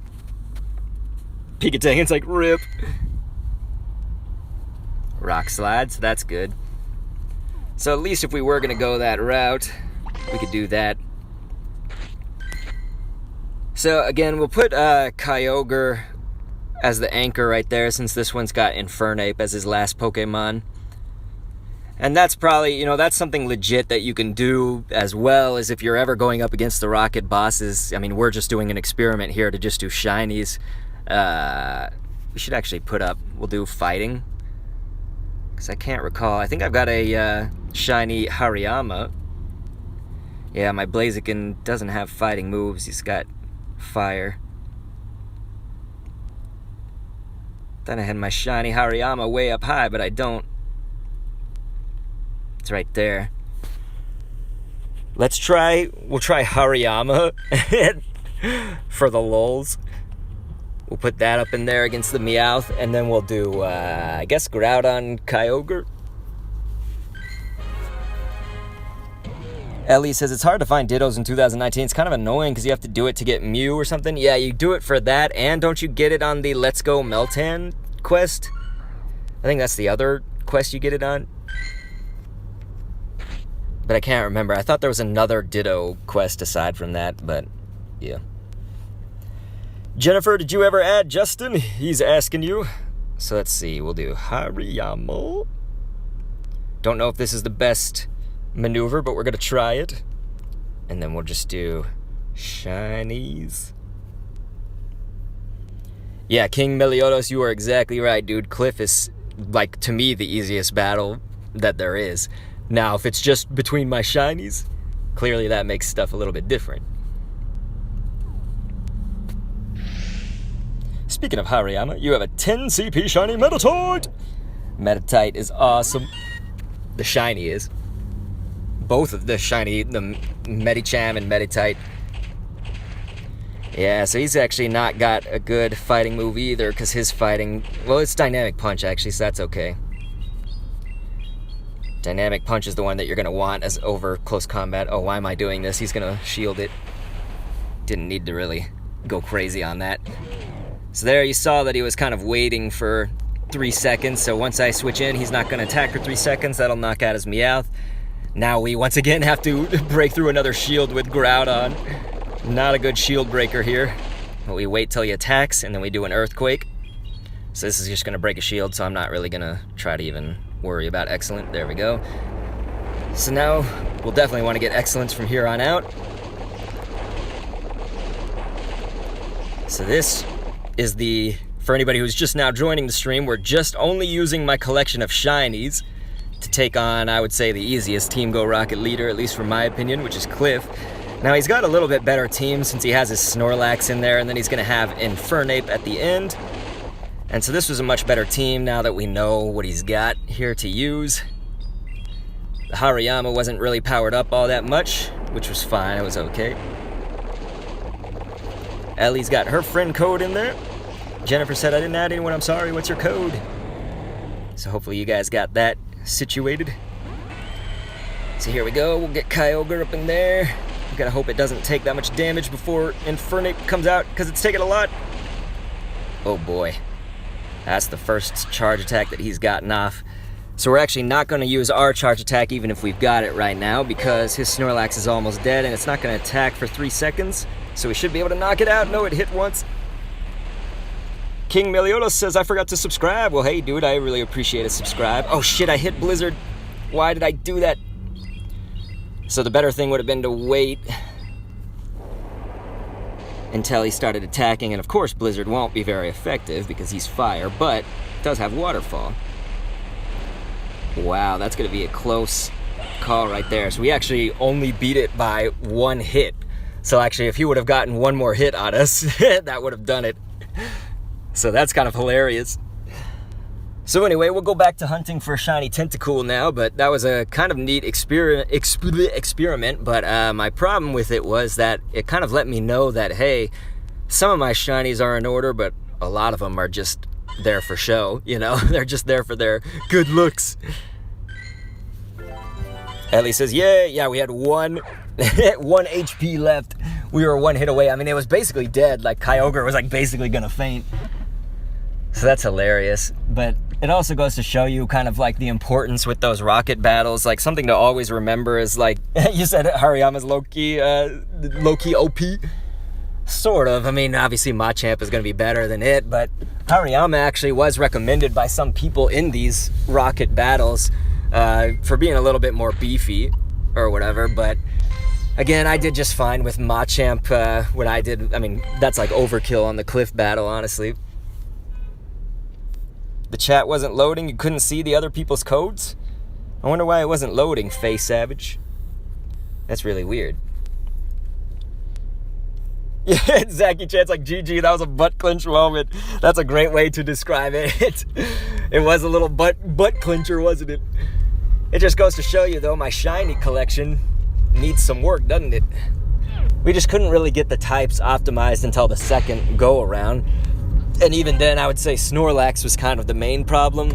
Pikatangen's like, rip. Rock Slide, so that's good. So at least if we were gonna go that route, we could do that. So again, we'll put Kyogre as the anchor right there, since this one's got Infernape as his last Pokemon. And that's probably, you know, that's something legit that you can do, as well as if you're ever going up against the Rocket bosses. I mean, we're just doing an experiment here to just do shinies. We should actually put up, we'll do fighting. Because I can't recall. I think I've got a shiny Hariyama. Yeah, my Blaziken doesn't have fighting moves. He's got fire. Then I had my shiny Hariyama way up high, but I don't. It's right there. We'll try Hariyama for the lulz. We'll put that up in there against the Meowth, and then we'll do, I guess, Groudon Kyogre. Ellie says, it's hard to find Dittos in 2019. It's kind of annoying because you have to do it to get Mew or something. Yeah, you do it for that, and don't you get it on the Let's Go Meltan quest? I think that's the other quest you get it on. But I can't remember. I thought there was another Ditto quest aside from that, but yeah. Jennifer, did you ever add Justin? He's asking you. So let's see. We'll do Hariyama. Don't know if this is the best maneuver, but we're going to try it. And then we'll just do shinies. Yeah, King Meliodas, you are exactly right, dude. Cliff is, like, to me, the easiest battle that there is. Now, if it's just between my shinies, clearly that makes stuff a little bit different. Speaking of Hariyama, you have a 10 CP shiny Meditite! Meditite is awesome. The shiny is. Both of the shiny, the Medicham and Meditite. Yeah, so he's actually not got a good fighting move either, because his fighting... Well, it's Dynamic Punch, actually, so that's okay. Dynamic Punch is the one that you're going to want as over close combat. Oh, why am I doing this? He's going to shield it. Didn't need to really go crazy on that. So there you saw that he was kind of waiting for 3 seconds. So once I switch in, he's not going to attack for 3 seconds. That'll knock out his Meowth. Now we once again have to break through another shield with Groudon. Not a good shield breaker here. But we wait till he attacks, and then we do an Earthquake. So this is just going to break a shield, so I'm not really going to try to even worry about excellent. There we go. So now we'll definitely want to get excellence from here on out. So this is the, for anybody who's just now joining the stream, we're just only using my collection of shinies to take on, I would say, the easiest Team Go Rocket leader, at least from my opinion, which is Cliff. Now he's got a little bit better team since he has his Snorlax in there, and then he's going to have Infernape at the end. And so this was a much better team now that we know what he's got here to use. The Hariyama wasn't really powered up all that much, which was fine, it was okay. Ellie's got her friend code in there. Jennifer said, I didn't add anyone, I'm sorry, what's your code? So hopefully you guys got that situated. So here we go, we'll get Kyogre up in there. We gotta hope it doesn't take that much damage before Infernape comes out, because it's taking a lot. Oh boy. That's the first charge attack that he's gotten off. So we're actually not going to use our charge attack even if we've got it right now, because his Snorlax is almost dead and it's not going to attack for 3 seconds. So we should be able to knock it out. No, it hit once. King Meliodas says, I forgot to subscribe. Well, hey, dude, I really appreciate a subscribe. Oh, shit, I hit Blizzard. Why did I do that? So the better thing would have been to wait until he started attacking, and of course Blizzard won't be very effective because he's fire, but it does have Waterfall. Wow, that's going to be a close call right there. So we actually only beat it by 1 hit. So actually, if he would have gotten 1 more hit on us, that would have done it. So that's kind of hilarious. So anyway, we'll go back to hunting for SHINY Tentacool now, but that was a kind of neat experiment, but my problem with it was that it kind of let me know that, hey, some of my shinies are in order, but a lot of them are just there for show, you know? They're just there for their good looks. Ellie says, yeah, we had 1 HP left. We were 1 hit away. I mean, it was basically dead. Like, Kyogre was, like, basically gonna faint. So that's hilarious, but it also goes to show you kind of like the importance with those rocket battles. Like something to always remember is like, you said Hariyama's low-key OP. Sort of. I mean, obviously Machamp is going to be better than it, but Hariyama actually was recommended by some people in these rocket battles for being a little bit more beefy or whatever, but again, I did just fine with Machamp when I did. I mean, that's like overkill on the Cliff battle, honestly. The chat wasn't loading, you couldn't see the other people's codes? I wonder why it wasn't loading, Face Savage. That's really weird. Yeah, Zachy chat's like, GG, that was a butt clench moment. That's a great way to describe it. It was a little butt clencher, wasn't it? It just goes to show you, though, my shiny collection needs some work, doesn't it? We just couldn't really get the types optimized until the second go-around. And even then, I would say Snorlax was kind of the main problem.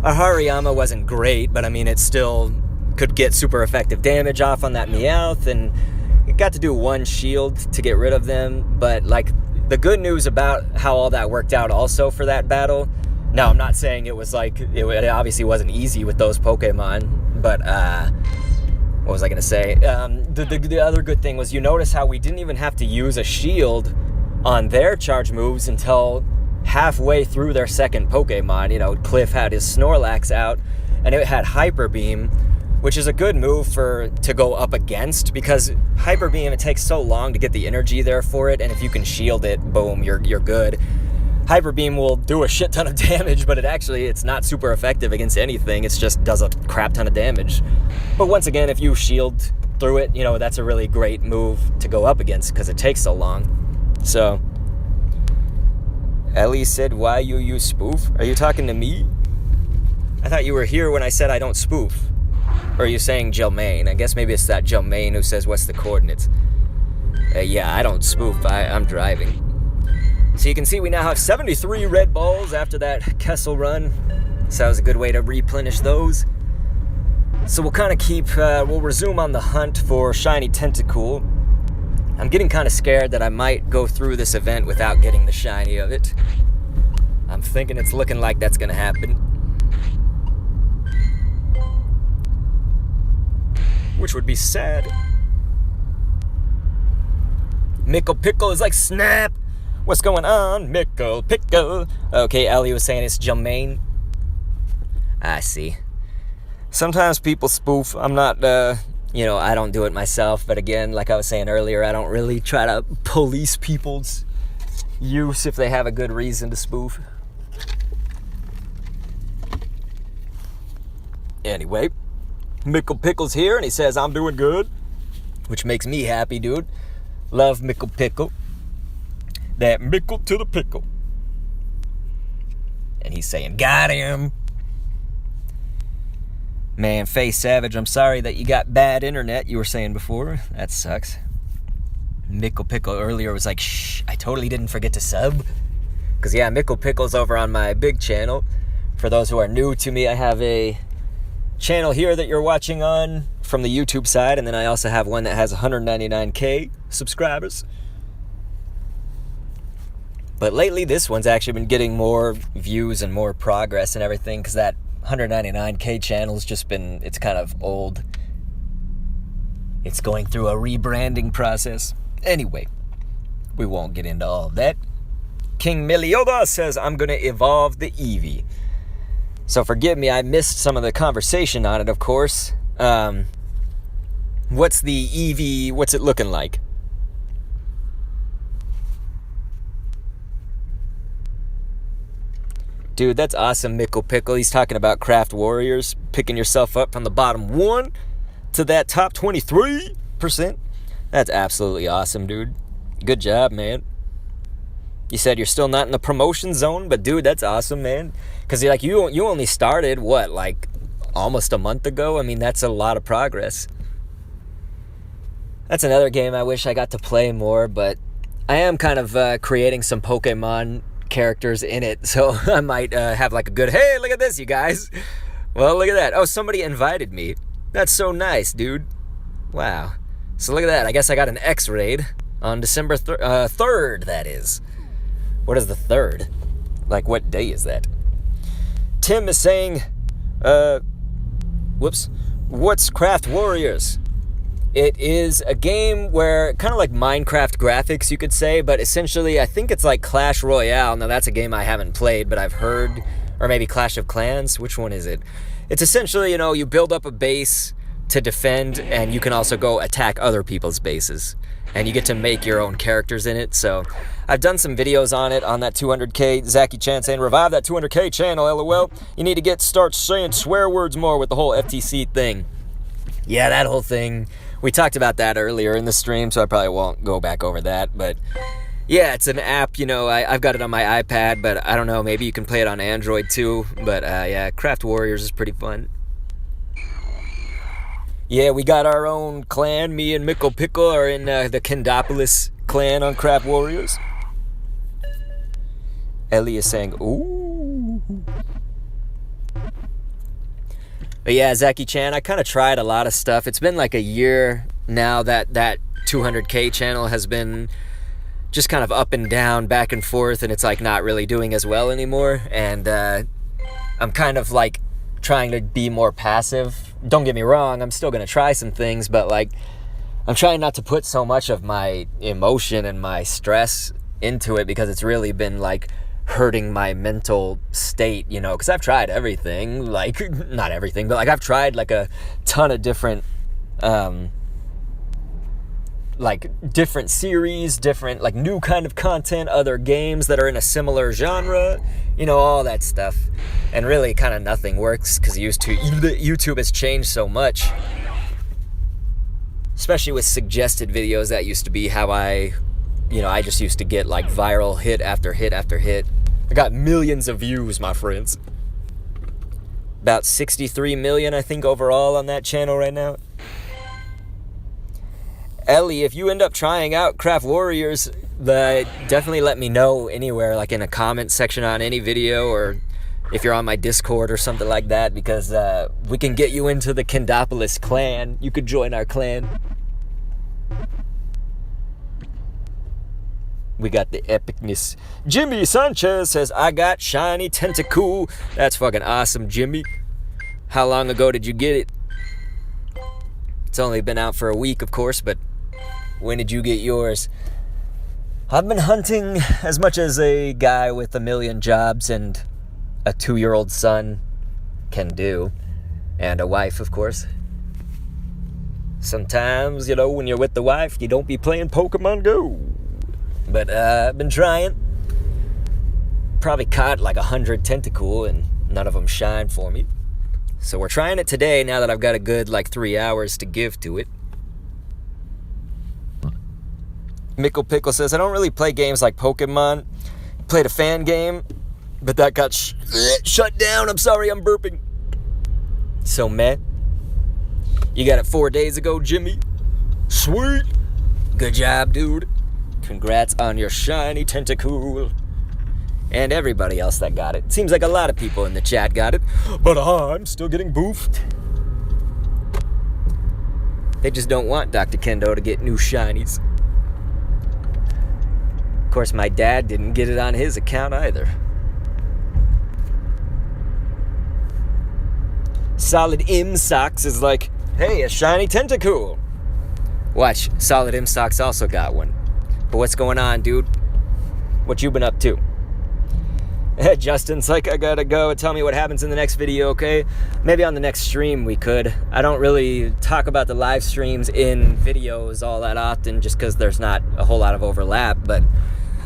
Our Hariyama wasn't great, but I mean, it still could get super effective damage off on that Meowth, and it got to do 1 shield to get rid of them. But like, the good news about how all that worked out also for that battle, now I'm not saying it was like, it obviously wasn't easy with those Pokemon, but what was I gonna say? The other good thing was, you notice how we didn't even have to use a shield on their charge moves until halfway through their second Pokemon. You know, Cliff had his Snorlax out, and it had Hyper Beam, which is a good move to go up against, because Hyper Beam, it takes so long to get the energy there for it, and if you can shield it, boom, you're good. Hyper Beam will do a shit ton of damage, but it's not super effective against anything. It just does a crap ton of damage. But once again, if you shield through it, you know, that's a really great move to go up against because it takes so long. So, Ellie said, why you use spoof? Are you talking to me? I thought you were here when I said I don't spoof. Or are you saying Jelmaine? I guess maybe it's that Jelmaine who says, what's the coordinates? Yeah, I don't spoof. I'm driving. So you can see we now have 73 red balls after that Kessel Run. So that was a good way to replenish those. So we'll kind of we'll resume on the hunt for SHINY Tentacool. I'm getting kind of scared that I might go through this event without getting the shiny of it. I'm thinking it's looking like that's going to happen. Which would be sad. Mickle Pickle is like, snap! What's going on, Mickle Pickle? Okay, Ellie was saying it's Jermaine. I see. Sometimes people spoof. I'm not, I don't do it myself. But again, like I was saying earlier, I don't really try to police people's use if they have a good reason to spoof. Anyway, Mickle Pickle's here, and he says I'm doing good, which makes me happy, dude. Love Mickle Pickle. That Mickle to the pickle. And he's saying, got him. Man, Face Savage, I'm sorry that you got bad internet, you were saying before. That sucks. Mickle Pickle earlier was like, shh, I totally didn't forget to sub. Because, yeah, Mickle Pickle's over on my big channel. For those who are new to me, I have a channel here that you're watching on from the YouTube side. And then I also have one that has 199K subscribers. But lately, this one's actually been getting more views and more progress and everything, because that 199K channel's just been, it's kind of old. It's going through a rebranding process. Anyway, we won't get into all of that. King Melioda says, I'm going to evolve the Eevee. So forgive me, I missed some of the conversation on it, of course. What's the Eevee, what's it looking like? Dude, that's awesome, Mickle Pickle. He's talking about Craft Warriors, picking yourself up from the bottom 1 to that top 23%. That's absolutely awesome, dude. Good job, man. You said you're still not in the promotion zone, but dude, that's awesome, man. Because you only started, what, like almost a month ago? I mean, that's a lot of progress. That's another game I wish I got to play more, but I am kind of creating some Pokemon characters in it, so I might have like a good, hey, look at this, you guys. Well, look at that. Oh, somebody invited me. That's so nice, dude. Wow. So look at that. I guess I got an X-raid on December 3rd, that is. What is the 3rd? Like, what day is that? Tim is saying, what's Craft Warriors? It is a game where, kind of like Minecraft graphics, you could say, but essentially I think it's like Clash Royale. Now, that's a game I haven't played, but I've heard, or maybe Clash of Clans. Which one is it? It's essentially, you build up a base to defend, and you can also go attack other people's bases. And you get to make your own characters in it. So I've done some videos on it on that 200K. Zachy Chan saying, revive that 200K channel, LOL. You need to start saying swear words more with the whole FTC thing. Yeah, that whole thing. We talked about that earlier in the stream, so I probably won't go back over that. But yeah, it's an app, I've got it on my iPad, but I don't know, maybe you can play it on Android too. But yeah, Craft Warriors is pretty fun. Yeah, we got our own clan. Me and Mickle Pickle are in the Kendopolis clan on Craft Warriors. Ellie is saying, ooh. But yeah, Zachy Chan, I kind of tried a lot of stuff. It's been like a year now that 200K channel has been just kind of up and down, back and forth, and it's like not really doing as well anymore. And I'm kind of like trying to be more passive. Don't get me wrong, I'm still going to try some things, but like I'm trying not to put so much of my emotion and my stress into it, because it's really been like hurting my mental state, because I've tried everything, like not everything, but like I've tried like a ton of different different series, different like new kind of content, other games that are in a similar genre, all that stuff, and really kind of nothing works, because YouTube has changed so much, especially with suggested videos. That used to be how I just used to get like viral hit after hit after hit. I got millions of views, my friends. About 63 million, I think, overall on that channel right now. Ellie, if you end up trying out Craft Warriors, definitely let me know anywhere, like in a comment section on any video, or if you're on my Discord or something like that, because we can get you into the Kendopolis clan. You could join our clan. We got the epicness. Jimmy Sanchez says, I got SHINY Tentacool. That's fucking awesome, Jimmy. How long ago did you get it? It's only been out for a week, of course, but when did you get yours? I've been hunting as much as a guy with a million jobs and a 2-year-old son can do. And a wife, of course. Sometimes, you know, when you're with the wife, you don't be playing Pokemon Go. But I've been trying. Probably caught like 100 Tentacool and none of them shine for me. So we're trying it today now that I've got a good like 3 hours to give to it. Mickle Pickle says, I don't really play games like Pokemon. Played a fan game, but that got shut down. I'm sorry, I'm burping. So, meh. You got it 4 days ago, Jimmy. Sweet. Good job, dude. Congrats on your shiny Tentacool. And everybody else that got it. Seems like a lot of people in the chat got it. But I'm still getting boofed. They just don't want Dr. Kendo to get new shinies. Of course, my dad didn't get it on his account either. Solid M Socks is like, hey, a shiny Tentacool. Watch, Solid M Socks also got one. But what's going on, dude? What you been up to? Justin's like, I gotta go. Tell me what happens in the next video, okay? Maybe on the next stream we could. I don't really talk about the live streams in videos all that often just because there's not a whole lot of overlap, but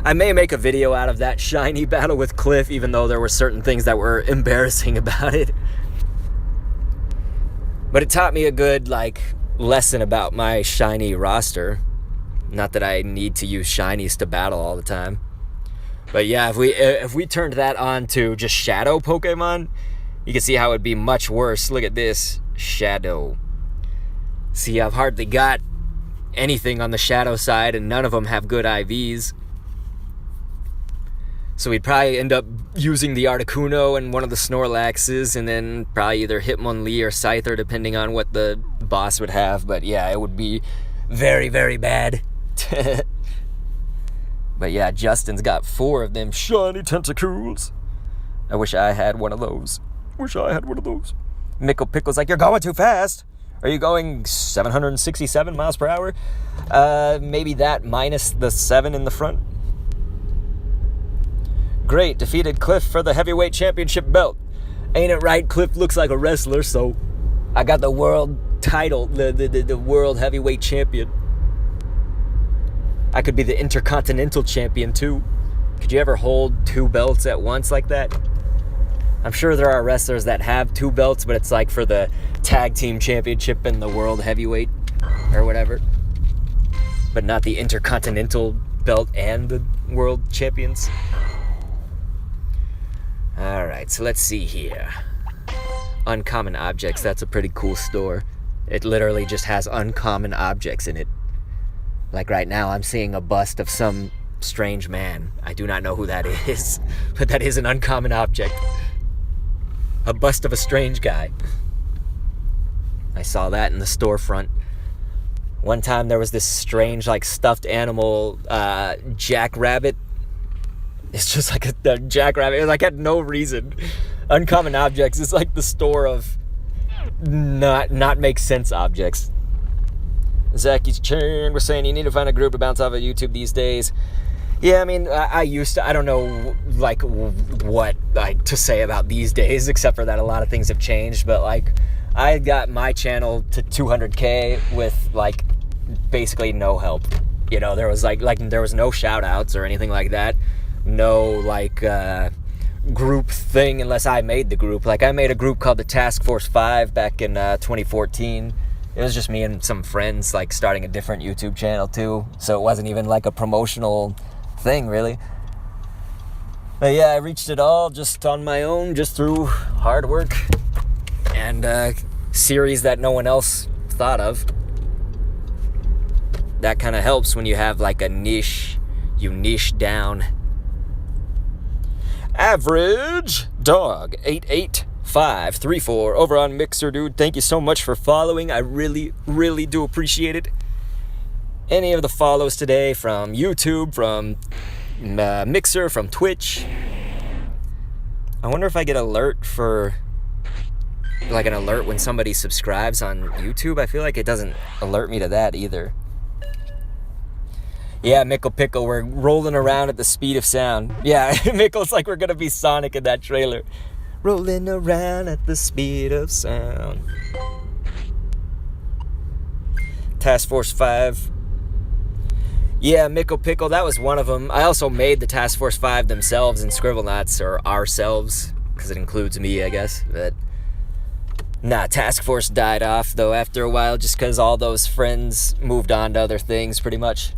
I may make a video out of that shiny battle with Cliff, even though there were certain things that were embarrassing about it. But it taught me a good, like, lesson about my shiny roster. Not that I need to use shinies to battle all the time. But yeah, if we turned that on to just shadow Pokemon, you can see how it'd be much worse. Look at this. Shadow. See, I've hardly got anything on the shadow side, and none of them have good IVs. So we'd probably end up using the Articuno and one of the Snorlaxes, and then probably either Hitmonlee or Scyther, depending on what the boss would have. But yeah, it would be very, very bad. But yeah, Justin's got 4 of them shiny Tentacruels. I wish I had one of those. Mickle Pickle's like, you're going too fast. Are you going 767 miles per hour? Maybe that minus the 7 in the front. Great, defeated Cliff for the heavyweight championship belt. Ain't it right? Cliff looks like a wrestler, so I got the world title, the world heavyweight champion. I could be the intercontinental champion too. Could you ever hold 2 belts at once like that? I'm sure there are wrestlers that have 2 belts, but it's like for the tag team championship and the world heavyweight or whatever. But not the intercontinental belt and the world champions. Alright, so let's see here. Uncommon objects, that's a pretty cool store. It literally just has uncommon objects in it. Like right now, I'm seeing a bust of some strange man. I do not know who that is, but that is an uncommon object. A bust of a strange guy. I saw that in the storefront. One time there was this strange, like, stuffed animal jackrabbit. It's just like a jackrabbit. It like had no reason. Uncommon objects is like the store of not make sense objects. Zacky's Chan was saying you need to find a group to bounce off of YouTube these days. Yeah, I mean, I used to. I don't know, like, what to say about these days, except for that a lot of things have changed. But, like, I got my channel to 200K with, like, basically no help. You know, there was, like there was no shout-outs or anything like that. No, like, group thing unless I made the group. Like, I made a group called the Task Force 5 back in 2014. It was just me and some friends, like, starting a different YouTube channel, too. So it wasn't even, like, a promotional thing, really. But, yeah, I reached it all just on my own, just through hard work and series that no one else thought of. That kind of helps when you have, like, a niche. You niche down. Average Dog 88534 over on Mixer, dude. Thank you so much for following. I really, really do appreciate it. Any of the follows today from YouTube, from Mixer, from Twitch. I wonder if I get alert for, like, an alert when somebody subscribes on YouTube. I feel like it doesn't alert me to that either. Yeah, Mickle Pickle, we're rolling around at the speed of sound. Yeah, Mickle's like we're gonna be Sonic in that trailer. Rolling around at the speed of sound. Task Force 5. Yeah, Mickle Pickle, that was one of them. I also made the Task Force 5 themselves in Scribblenauts, or ourselves, because it includes me, I guess. But nah, Task Force died off, though, after a while, just because all those friends moved on to other things, pretty much.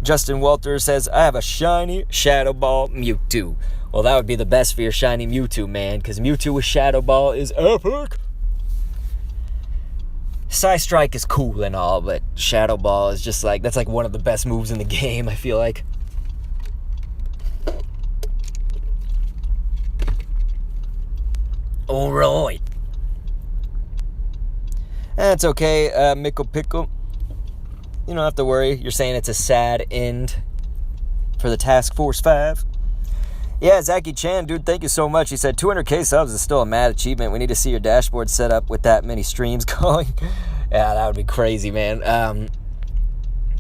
Justin Walter says, I have a shiny Shadow Ball Mewtwo. Well, that would be the best for your shiny Mewtwo, man, because Mewtwo with Shadow Ball is epic. Psy Strike is cool and all, but Shadow Ball is just like, that's like one of the best moves in the game, I feel like. Alright. That's okay, Mickle Pickle. You don't have to worry. You're saying it's a sad end for the Task Force 5. Yeah, Zaki Chan, dude, thank you so much. He said 200k subs is still a mad achievement. We need to see your dashboard set up with that many streams going. Yeah, that would be crazy, man.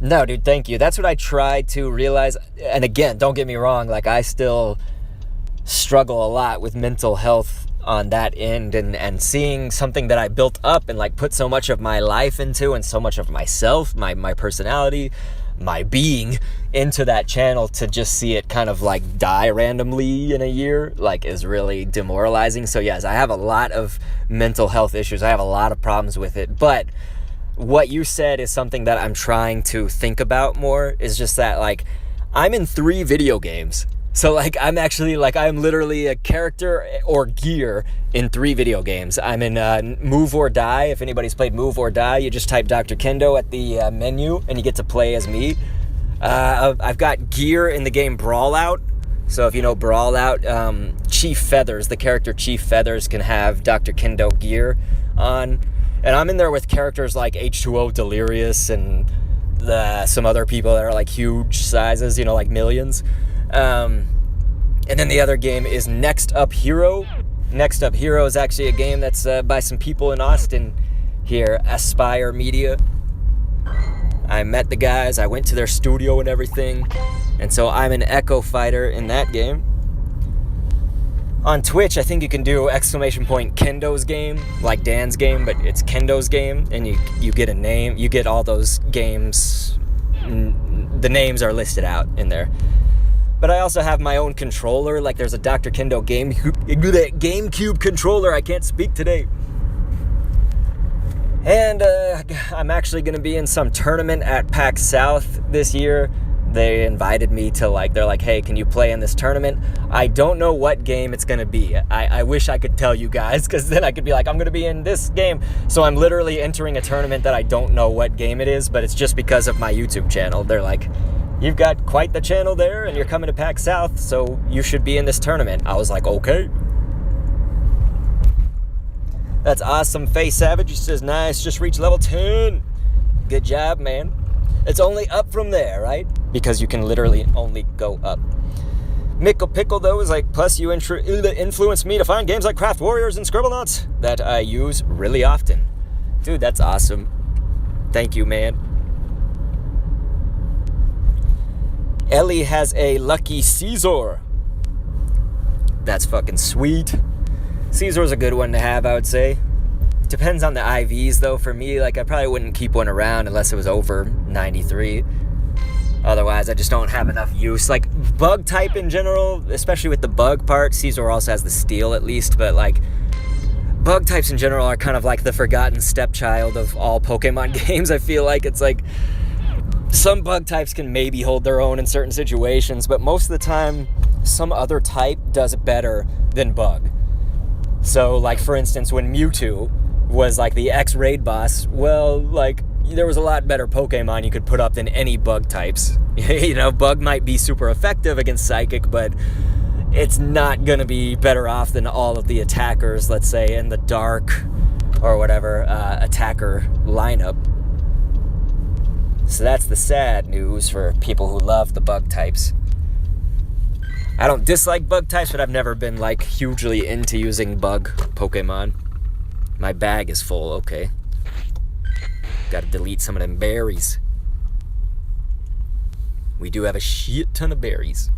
No, dude, thank you. That's what I tried to realize. And again, don't get me wrong. Like, I still struggle a lot with mental health on that end. And seeing something that I built up and, like, put so much of my life into and so much of myself, my personality, my being into that channel, to just see it kind of like die randomly in a year, like, is really demoralizing. So yes, I have a lot of mental health issues. I have a lot of problems with it. But what you said is something that I'm trying to think about more, is just that, like, I'm in 3 video games. So, like, I'm literally a character or gear in 3 video games. I'm in Move or Die. If anybody's played Move or Die, you just type Dr. Kendo at the menu, and you get to play as me. I've got gear in the game Brawl Out. So if you know Brawl Out, Chief Feathers, the character Chief Feathers, can have Dr. Kendo gear on. And I'm in there with characters like H2O Delirious and some other people that are, like, huge sizes, you know, like millions. And then the other game is Next Up Hero. Next Up Hero is actually a game that's by some people in Austin here, Aspire Media. I met the guys, I went to their studio and everything, and so I'm an Echo Fighter in that game. On Twitch, I think you can do ! Kendo's game, like Dan's game, but it's Kendo's game, and you get a name, you get all those games, the names are listed out in there. But I also have my own controller, like there's a Dr. Kendo GameCube controller, I can't speak today. And I'm actually going to be in some tournament at PAX South this year. They invited me to, like, they're like, hey, can you play in this tournament? I don't know what game it's going to be. I wish I could tell you guys, because then I could be like, I'm going to be in this game. So I'm literally entering a tournament that I don't know what game it is, but it's just because of my YouTube channel. They're like, you've got quite the channel there, and you're coming to PAX South, so you should be in this tournament. I was like, okay. That's awesome. Faye Savage, he says, nice, just reached level 10. Good job, man. It's only up from there, right? Because you can literally only go up. Mickle Pickle, though, is like, plus you influenced me to find games like Craft Warriors and Scribblenauts that I use really often. Dude, that's awesome. Thank you, man. Ellie has a lucky Caesar. That's fucking sweet. Caesar's a good one to have, I would say. Depends on the IVs, though. For me, like, I probably wouldn't keep one around unless it was over 93. Otherwise, I just don't have enough use. Like, bug type in general, especially with the bug part, Caesar also has the steel at least, but, like, bug types in general are kind of like the forgotten stepchild of all Pokemon games. I feel like it's like some bug types can maybe hold their own in certain situations, but most of the time, some other type does better than bug. So, like, for instance, when Mewtwo was, like, the X-Raid boss, well, like, there was a lot better Pokemon you could put up than any bug types. You know, bug might be super effective against Psychic, but it's not going to be better off than all of the attackers, let's say, in the Dark or whatever attacker lineup. So that's the sad news for people who love the bug types. I don't dislike bug types, but I've never been, like, hugely into using bug Pokemon. My bag is full, okay. Gotta delete some of them berries. we do have a shit ton of berries.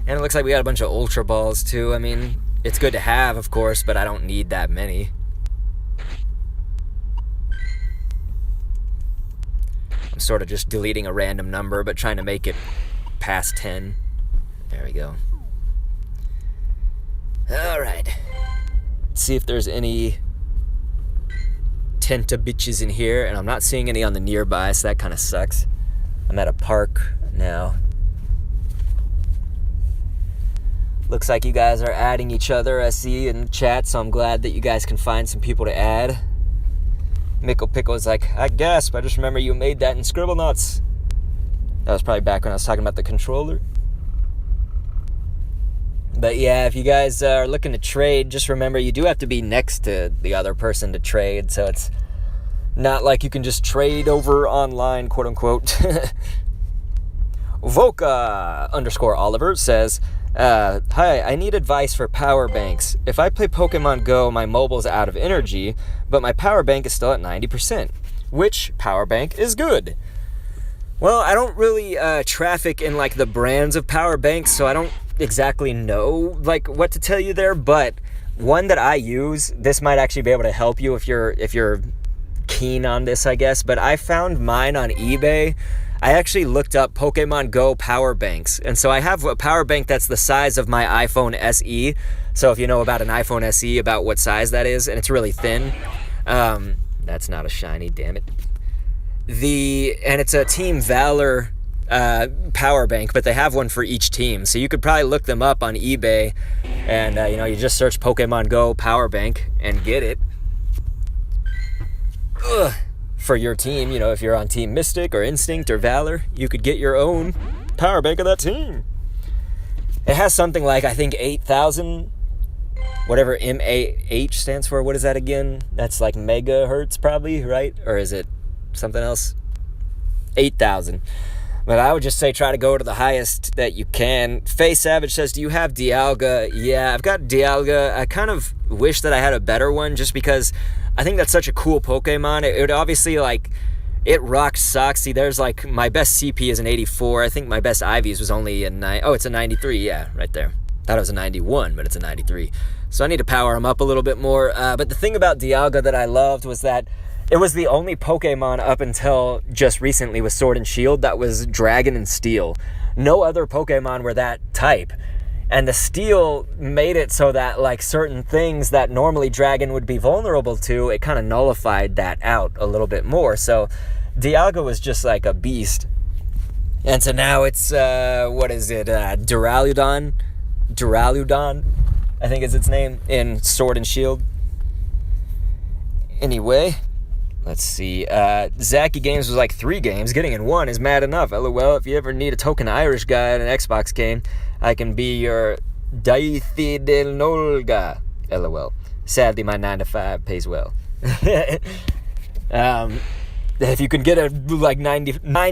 And it looks like we got a bunch of Ultra Balls, too. I mean, it's good to have, of course, but I don't need that many. I'm sort of just deleting a random number, but trying to make it past 10. There we go. Alright. Let's see if there's any Tenta bitches in here, and I'm not seeing any on the nearby, so that kind of sucks. I'm at a park now. Looks like you guys are adding each other, I see, in the chat, so I'm glad that you guys can find some people to add. Mickle Pickle is like, I guess, but I just remember you made that in Scribblenauts. That was probably back when I was talking about the controller. But yeah, if you guys are looking to trade, just remember you do have to be next to the other person to trade, so it's not like you can just trade over online, quote unquote. Voca_Oliver says, hi, I need advice for power banks. If I play Pokemon Go, my mobile's out of energy, but my power bank is still at 90%. Which power bank is good? Well, I don't really traffic in like the brands of power banks, so I don't exactly know like what to tell you there, but one that I use, this might actually be able to help you if you're keen on this, I guess, but I found mine on eBay. I actually looked up Pokemon Go power banks, and so I have a power bank that's the size of my iPhone SE. So if you know about an iPhone SE, about what size that is, and it's really thin. That's not a shiny, damn it. And it's a Team Valor power bank, but they have one for each team, so you could probably look them up on eBay, and you just search Pokemon Go power bank and get it. For your team, if you're on Team Mystic or Instinct or Valor, you could get your own power bank of that team. It has something like, I think, 8,000, whatever MAH stands for. What is that again? That's like megahertz probably, right? Or is it something else? 8,000. But I would just say try to go to the highest that you can. Faye Savage says, do you have Dialga? Yeah, I've got Dialga. I kind of wish that I had a better one just because I think that's such a cool Pokemon. It would obviously, like, it rocks socks. See, there's, like, my best CP is an 84. I think my best IVs was only a it's a 93. Yeah, right there. Thought it was a 91, but it's a 93. So I need to power him up a little bit more. But the thing about Dialga that I loved was that it was the only Pokemon up until just recently with Sword and Shield that was Dragon and Steel. No other Pokemon were that type. And the Steel made it so that, like, certain things that normally Dragon would be vulnerable to, it kind of nullified that out a little bit more. So Dialga was just like a beast. And so now it's, Duraludon? Duraludon, I think is its name, in Sword and Shield. Anyway, let's see. Zacky Games was like 3 games. Getting in 1 is mad enough. LOL, if you ever need a token Irish guy in an Xbox game, I can be your Daithi del Nolga. LOL. Sadly, my 9-to-5 pays well. If you can get a like 9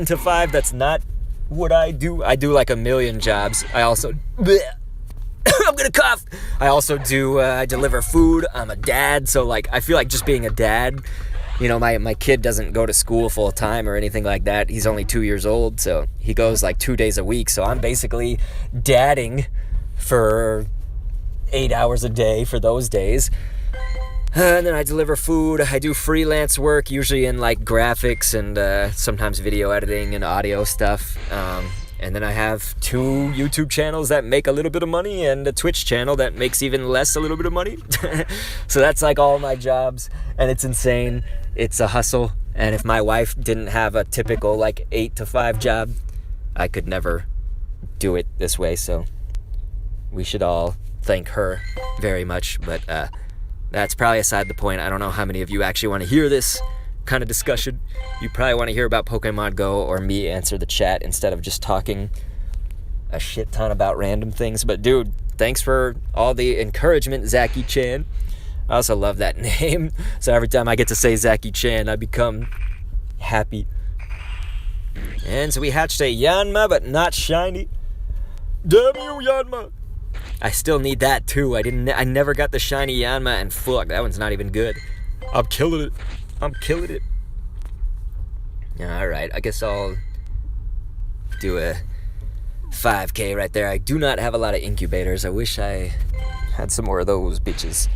to 5, that's not what I do. I do like a million jobs. I also... I'm gonna cough. I also do, I deliver food. I'm a dad, so like I feel like just being a dad, my kid doesn't go to school full time or anything like that. He's only 2 years old, so he goes like 2 days a week. So I'm basically dadding for 8 hours a day for those days. And then I deliver food. I do freelance work, usually in like graphics and sometimes video editing and audio stuff. And then I have 2 YouTube channels that make a little bit of money and a Twitch channel that makes even less a little bit of money. So that's like all my jobs, and it's insane. It's a hustle. And if my wife didn't have a typical like 8 to 5 job, I could never do it this way. So we should all thank her very much. But that's probably aside the point. I don't know how many of you actually want to hear this kind of discussion. You probably want to hear about Pokemon Go or me answer the chat instead of just talking a shit ton about random things. But dude, thanks for all the encouragement, Zacky Chan. I also love that name. So every time I get to say Zacky Chan, I become happy. And so we hatched a Yanma, but not shiny. Damn you, Yanma. I still need that too. I never got the shiny Yanma, and fuck, that one's not even good. I'm killing it. Alright, I guess I'll do a 5K right there. I do not have a lot of incubators. I wish I had some more of those bitches.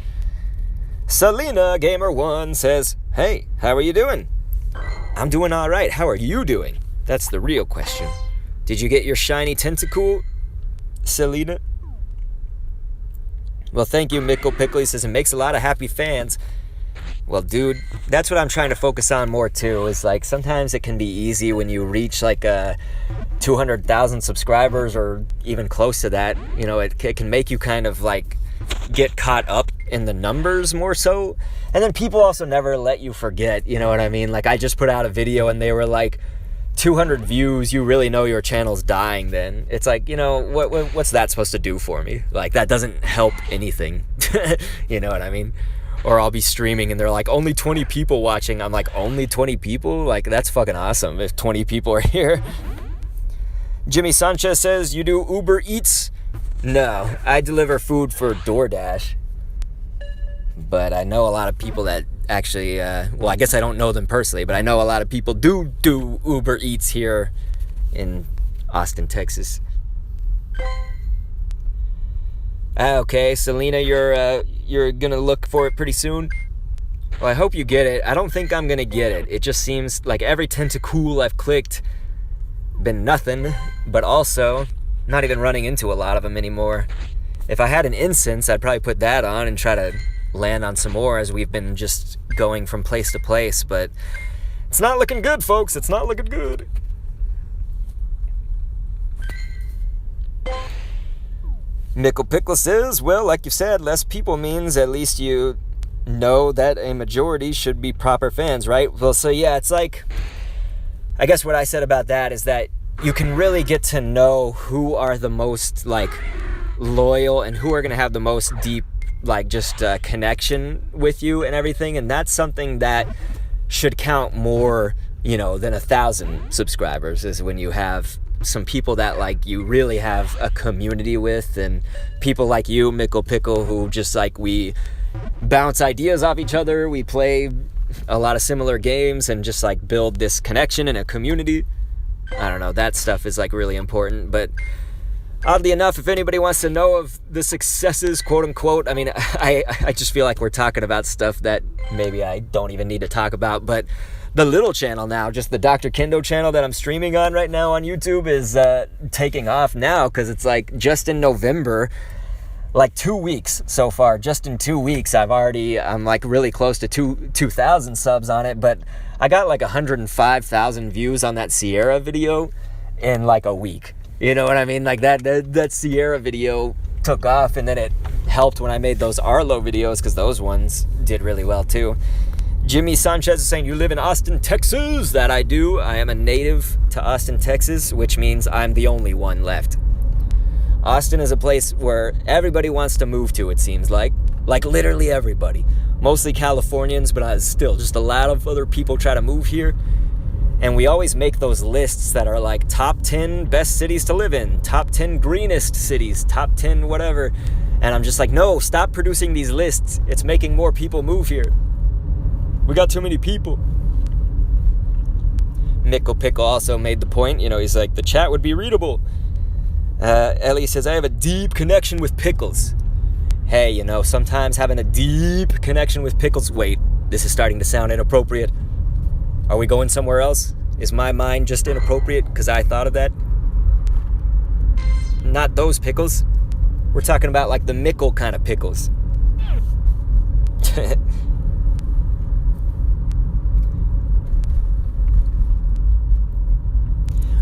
Selena Gamer 1 says, hey, how are you doing? I'm doing all right. How are you doing? That's the real question. Did you get your shiny Tentacool, Selena? Well, thank you, Mickle Pickle. He says it makes a lot of happy fans. Well, dude, that's what I'm trying to focus on more, too, is like sometimes it can be easy when you reach like 200,000 subscribers or even close to that. You know, it can make you kind of like get caught up in the numbers more so. And then people also never let you forget, you know what I mean? Like I just put out a video and they were like 200 views. You really know your channel's dying then. It's like, you know, what's that supposed to do for me? Like that doesn't help anything. You know what I mean? Or I'll be streaming and they're like, only 20 people watching. I'm like, only 20 people? Like, that's fucking awesome if 20 people are here. Jimmy Sanchez says, you do Uber Eats? No, I deliver food for DoorDash. But I know a lot of people that actually, well, I guess I don't know them personally, but I know a lot of people do Uber Eats here in Austin, Texas. Okay, Selena, you're gonna look for it pretty soon? Well, I hope you get it. I don't think I'm gonna get it. It just seems like every Tentacool I've clicked, been nothing, but also not even running into a lot of them anymore. If I had an incense, I'd probably put that on and try to land on some more as we've been just going from place to place, but it's not looking good, folks. It's not looking good. Mickle Pickle says, well, like you said, less people means at least you know that a majority should be proper fans, right? Well, so yeah, it's like, I guess what I said about that is that you can really get to know who are the most, like, loyal and who are going to have the most deep, like, just connection with you and everything, and that's something that should count more, you know, than 1,000 subscribers, is when you have some people that like you really have a community with, and people like you, Mickle Pickle, who just like we bounce ideas off each other, we play a lot of similar games and just like build this connection in a community. I don't know, that stuff is like really important. But oddly enough, if anybody wants to know of the successes, quote unquote, I mean, I just feel like we're talking about stuff that maybe I don't even need to talk about, but the little channel now, just the Dr. Kendo channel that I'm streaming on right now on YouTube, is taking off now, because it's like just in November, like 2 weeks so far, just in 2 weeks, I'm like really close to 2,000 subs on it, but I got like 105,000 views on that Sierra video in like a week. You know what I mean? Like that Sierra video took off, and then it helped when I made those Arlo videos, because those ones did really well too. Jimmy Sanchez is saying, you live in Austin, Texas? That I do. I am a native to Austin, Texas, which means I'm the only one left. Austin is a place where everybody wants to move to, it seems like. Like literally everybody. Mostly Californians, but still just a lot of other people try to move here. And we always make those lists that are like top 10 best cities to live in, top 10 greenest cities, top 10 whatever. And I'm just like, no, stop producing these lists. It's making more people move here. We got too many people. Mickle Pickle also made the point, you know, he's like, the chat would be readable. Ellie says, I have a deep connection with pickles. Hey, you know, sometimes having a deep connection with pickles... Wait, this is starting to sound inappropriate. Are we going somewhere else? Is my mind just inappropriate because I thought of that? Not those pickles. We're talking about like the Mickle kind of pickles.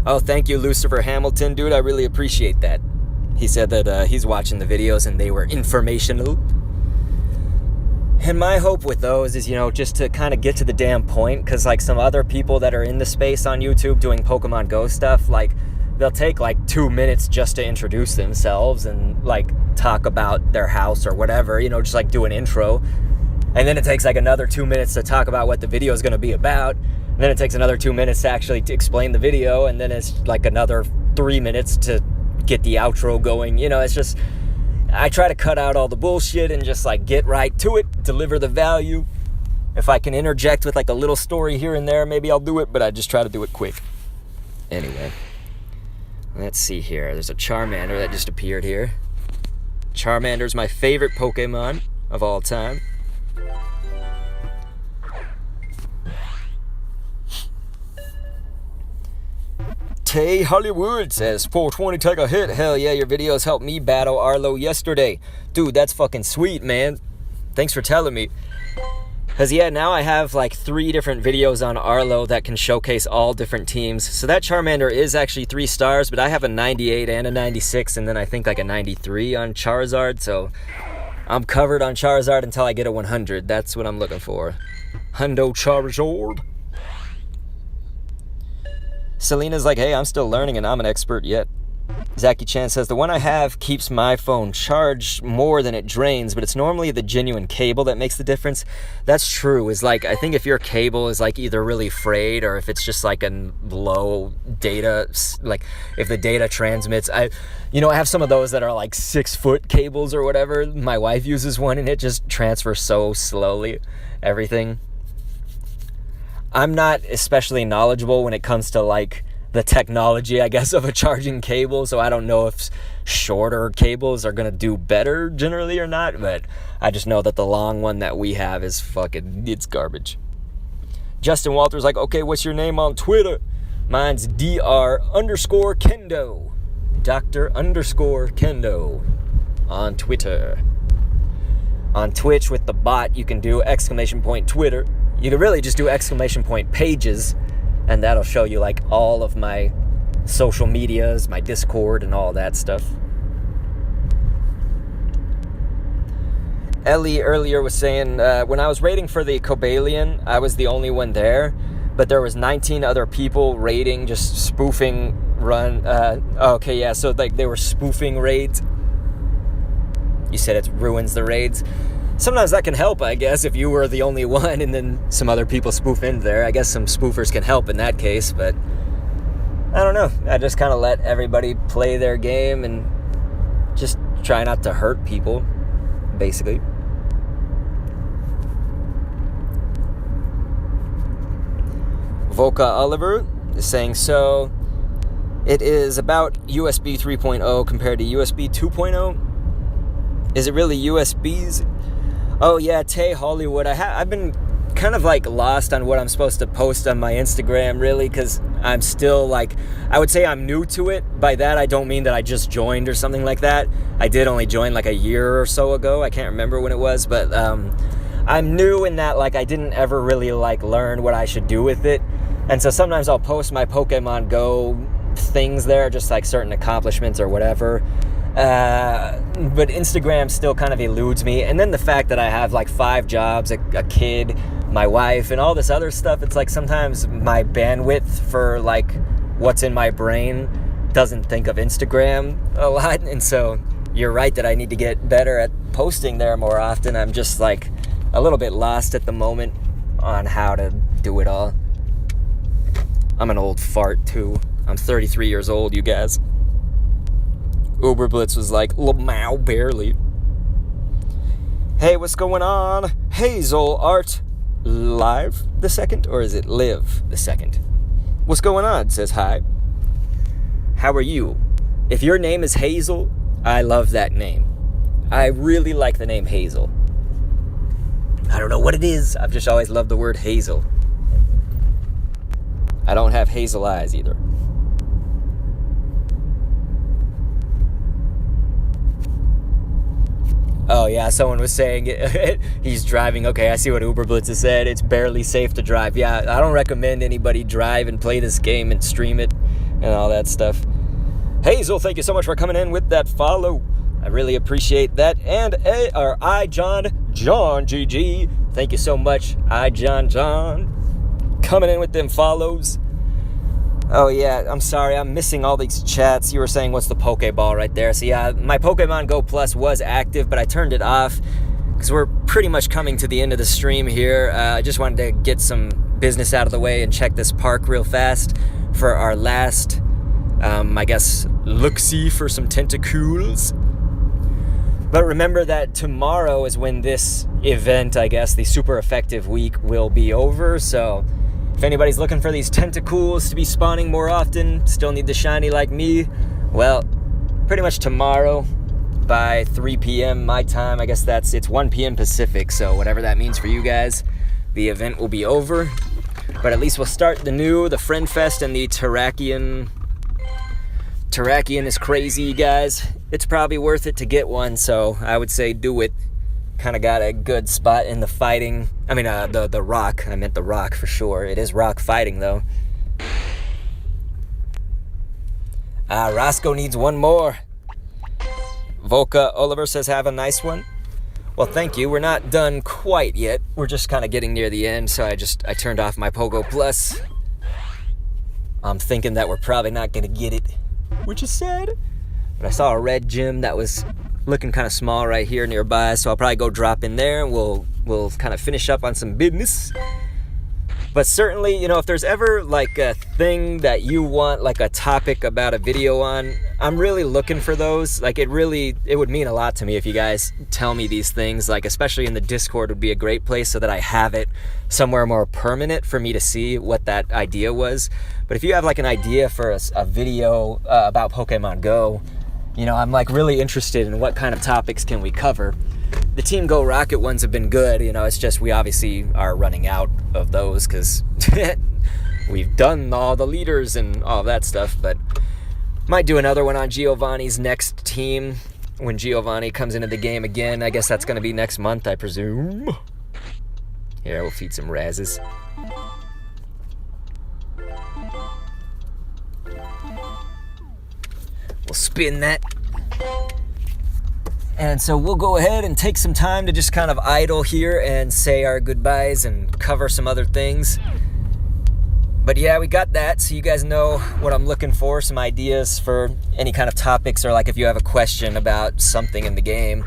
Oh, thank you, Lucifer Hamilton, dude. I really appreciate that. He said that he's watching the videos and they were informational. And my hope with those is, you know, just to kind of get to the damn point, because like some other people that are in the space on YouTube doing Pokemon Go stuff, like they'll take like 2 minutes just to introduce themselves and like talk about their house or whatever, you know, just like do an intro. And then it takes like another 2 minutes to talk about what the video is going to be about. And then it takes another 2 minutes to actually explain the video. And then it's like another 3 minutes to get the outro going. You know, it's just, I try to cut out all the bullshit and just like get right to it, deliver the value. If I can interject with like a little story here and there, maybe I'll do it, but I just try to do it quick. Anyway. Let's see here. There's a Charmander that just appeared here. Charmander's my favorite Pokemon of all time. Tay Hollywood says, 420 take a hit. Hell yeah, your videos helped me battle Arlo yesterday. Dude, that's fucking sweet, man. Thanks for telling me. Because, yeah, now I have like 3 different videos on Arlo that can showcase all different teams. So that Charmander is actually 3 stars, but I have a 98 and a 96, and then I think like a 93 on Charizard. So I'm covered on Charizard until I get a 100. That's what I'm looking for. Hundo Charizard. Selena's like, hey, I'm still learning and I'm an expert yet. Zachy Chan says, the one I have keeps my phone charged more than it drains, but it's normally the genuine cable that makes the difference. That's true. Is like, I think if your cable is like either really frayed or if it's just like a low data, like if the data transmits, I have some of those that are like 6-foot cables or whatever. My wife uses one and it just transfers so slowly, everything. I'm not especially knowledgeable when it comes to like the technology, I guess, of a charging cable, so I don't know if shorter cables are gonna do better generally or not, but I just know that the long one that we have is it's garbage. Justin Walter's like, okay, what's your name on Twitter? Mine's Dr_Kendo. Dr_Kendo on Twitter. On Twitch with the bot, you can do !Twitter. You can really just do !pages, and that'll show you like all of my social medias, my Discord, and all that stuff. Ellie earlier was saying, when I was raiding for the Cobalion, I was the only one there, but there was 19 other people raiding, just spoofing okay, yeah, so like they were spoofing raids. You said it ruins the raids. Sometimes that can help, I guess, if you were the only one and then some other people spoof in there. I guess some spoofers can help in that case, but I don't know. I just kind of let everybody play their game and just try not to hurt people, basically. Volca Oliver is saying, so it is about USB 3.0 compared to USB 2.0. Is it really USBs? Oh yeah, Tay Hollywood. I've been kind of like lost on what I'm supposed to post on my Instagram, really, because I'm still like, I would say I'm new to it. By that, I don't mean that I just joined or something like that. I did only join like a year or so ago. I can't remember when it was, but I'm new in that like I didn't ever really like learn what I should do with it. And so sometimes I'll post my Pokemon Go things there, just like certain accomplishments or whatever. But Instagram still kind of eludes me. And then the fact that I have like 5 jobs, a kid, my wife, and all this other stuff, it's like sometimes my bandwidth for like what's in my brain doesn't think of Instagram a lot. And so you're right that I need to get better at posting there more often. I'm just like a little bit lost at the moment on how to do it all. I'm an old fart too. I'm 33 years old, you guys. Uber Blitz was like, Lamau barely. Hey, what's going on? Hazel Art Live the second, or is it Live the second? What's going on? Says hi. How are you? If your name is Hazel, I love that name. I really like the name Hazel. I don't know what it is. I've just always loved the word Hazel. I don't have hazel eyes either. Oh yeah, someone was saying he's driving. Okay, I see what Uber Blitz has said. It's barely safe to drive. Yeah, I don't recommend anybody drive and play this game and stream it and all that stuff. Hazel, thank you so much for coming in with that follow. I really appreciate that. And John GG, thank you so much, John, coming in with them follows. Oh yeah, I'm sorry, I'm missing all these chats. You were saying, what's the Pokeball right there? So yeah, my Pokemon Go Plus was active, but I turned it off because we're pretty much coming to the end of the stream here. I just wanted to get some business out of the way and check this park real fast for our last, I guess, look-see for some Tentacruels. But remember that tomorrow is when this event, I guess, the super effective week will be over, so If anybody's looking for these Tentacools to be spawning more often, still need the shiny like me, well, pretty much tomorrow by 3 p.m. my time, I guess it's 1 p.m. Pacific, so whatever that means for you guys, the event will be over. But at least we'll start the Friend Fest and the Terrakion. Terrakion is crazy, guys. It's probably worth it to get one, so I would say do it. Kind of got a good spot in the fighting. I mean, the rock. I meant the rock for sure. It is rock fighting, though. Roscoe needs one more. Volca Oliver says, have a nice one. Well, thank you. We're not done quite yet. We're just kind of getting near the end, so I turned off my Pogo Plus. I'm thinking that we're probably not going to get it, which is sad. But I saw a red gym that was looking kind of small right here nearby, so I'll probably go drop in there and we'll kind of finish up on some business. But certainly, you know, if there's ever like a thing that you want, like a topic about a video on, I'm really looking for those. Like it would mean a lot to me if you guys tell me these things, like especially in the Discord would be a great place so that I have it somewhere more permanent for me to see what that idea was. But if you have like an idea for a video about Pokemon Go, you know, I'm like really interested in what kind of topics can we cover. The Team Go Rocket ones have been good, you know, it's just we obviously are running out of those because we've done all the leaders and all that stuff, but might do another one on Giovanni's next team when Giovanni comes into the game again. I guess that's going to be next month, I presume. Here, we'll feed some Razzes. We'll spin that. And so we'll go ahead and take some time to just kind of idle here and say our goodbyes and cover some other things. But yeah, we got that, so you guys know what I'm looking for, some ideas for any kind of topics, or like if you have a question about something in the game.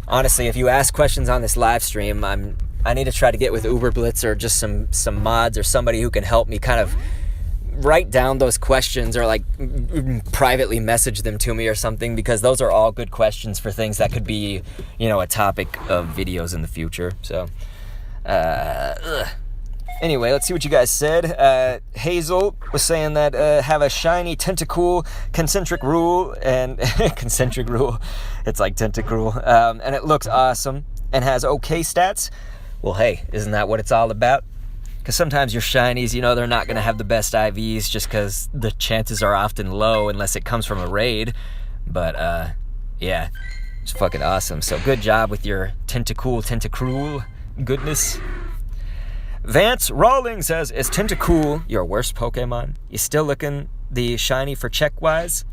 Honestly, if you ask questions on this live stream, I need to try to get with Uberblitz or just some mods or somebody who can help me kind of write down those questions or like privately message them to me or something, because those are all good questions for things that could be, you know, a topic of videos in the future. So anyway, let's see what you guys said. Hazel was saying that have a shiny Tentacool concentric rule, and concentric rule, it's like Tentacruel, and it looks awesome and has okay stats. Well, hey, isn't that what it's all about? Because sometimes your shinies, you know, they're not going to have the best IVs just because the chances are often low unless it comes from a raid. But, yeah, it's fucking awesome. So good job with your Tentacruel goodness. Vance Rawlings says, is Tentacruel your worst Pokemon? You still looking the shiny for check-wise?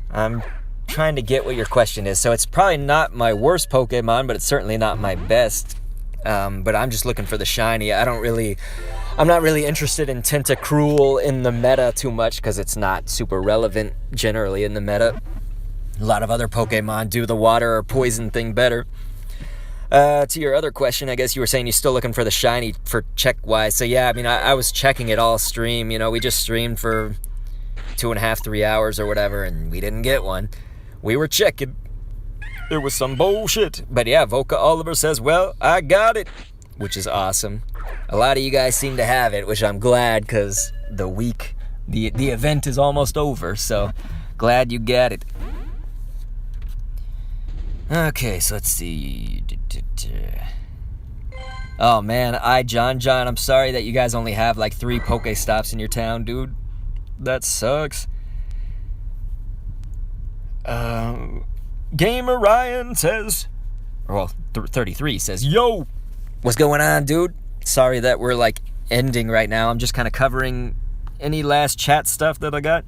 I'm trying to get what your question is. So it's probably not my worst Pokemon, but it's certainly not my best. But I'm just looking for the shiny. I'm not really interested in Tentacruel in the meta too much because it's not super relevant generally in the meta. A lot of other Pokemon do the water or poison thing better. To your other question, I guess you were saying you're still looking for the shiny for check-wise. So yeah, I mean, I was checking it all stream. You know, we just streamed for 2.5, 3 hours or whatever, and we didn't get one. We were checking. It was some bullshit. But yeah, Volca Oliver says, well, I got it, which is awesome. A lot of you guys seem to have it, which I'm glad, because the event is almost over, so glad you got it. Okay, so let's see. Oh man, John, I'm sorry that you guys only have like 3 Pokestops in your town, dude. That sucks. Gamer Ryan says, well, 33 says, yo, what's going on, dude? Sorry that we're like ending right now. I'm just kind of covering any last chat stuff that I got.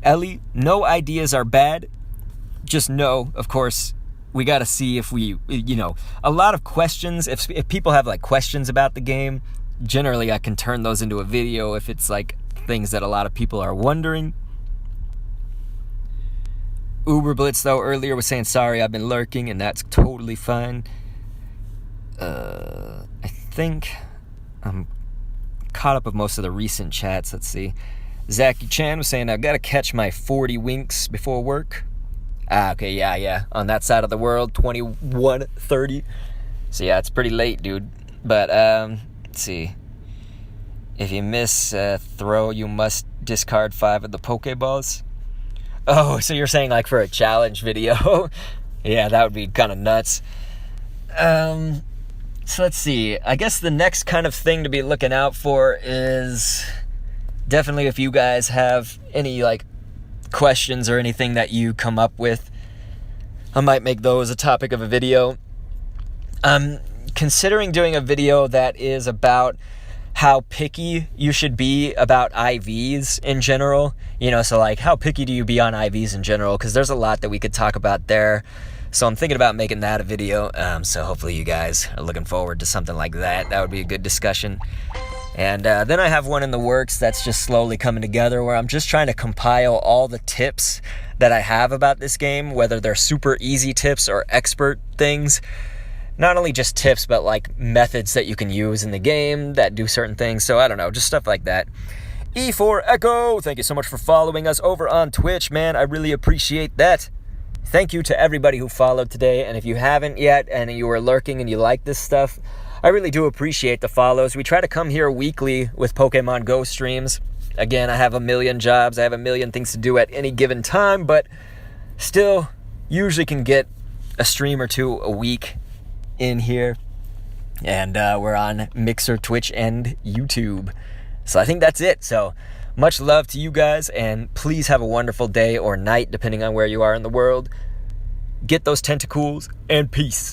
Ellie, no ideas are bad. Just know, of course, we got to see if we, you know, a lot of questions. If people have like questions about the game, generally I can turn those into a video if it's like things that a lot of people are wondering. Uberblitz, though, earlier was saying, sorry, I've been lurking, and that's totally fine. I think I'm caught up with most of the recent chats. Let's see. Zachy Chan was saying, I've got to catch my 40 winks before work. Okay, yeah. On that side of the world, 21:30. So, yeah, it's pretty late, dude. But, let's see. If you miss throw, you must discard 5 of the Pokeballs. Oh, so you're saying like for a challenge video? Yeah, that would be kind of nuts. So let's see. I guess the next kind of thing to be looking out for is definitely if you guys have any like questions or anything that you come up with, I might make those a topic of a video. I'm considering doing a video that is about how picky you should be about IVs in general. You know, so like how picky do you be on IVs in general? Because there's a lot that we could talk about there. So I'm thinking about making that a video. So hopefully you guys are looking forward to something like that. That would be a good discussion. And then I have one in the works that's just slowly coming together where I'm just trying to compile all the tips that I have about this game, whether they're super easy tips or expert things. Not only just tips, but like methods that you can use in the game that do certain things. So I don't know, just stuff like that. E for Echo, thank you so much for following us over on Twitch, man. I really appreciate that. Thank you to everybody who followed today. And if you haven't yet and you are lurking and you like this stuff, I really do appreciate the follows. We try to come here weekly with Pokemon Go streams. Again, I have a million jobs. I have a million things to do at any given time, but still usually can get a stream or two a week in here. And we're on Mixer, Twitch, and YouTube. So I think that's it. So much love to you guys, and please have a wonderful day or night, depending on where you are in the world. Get those tentacles, and peace.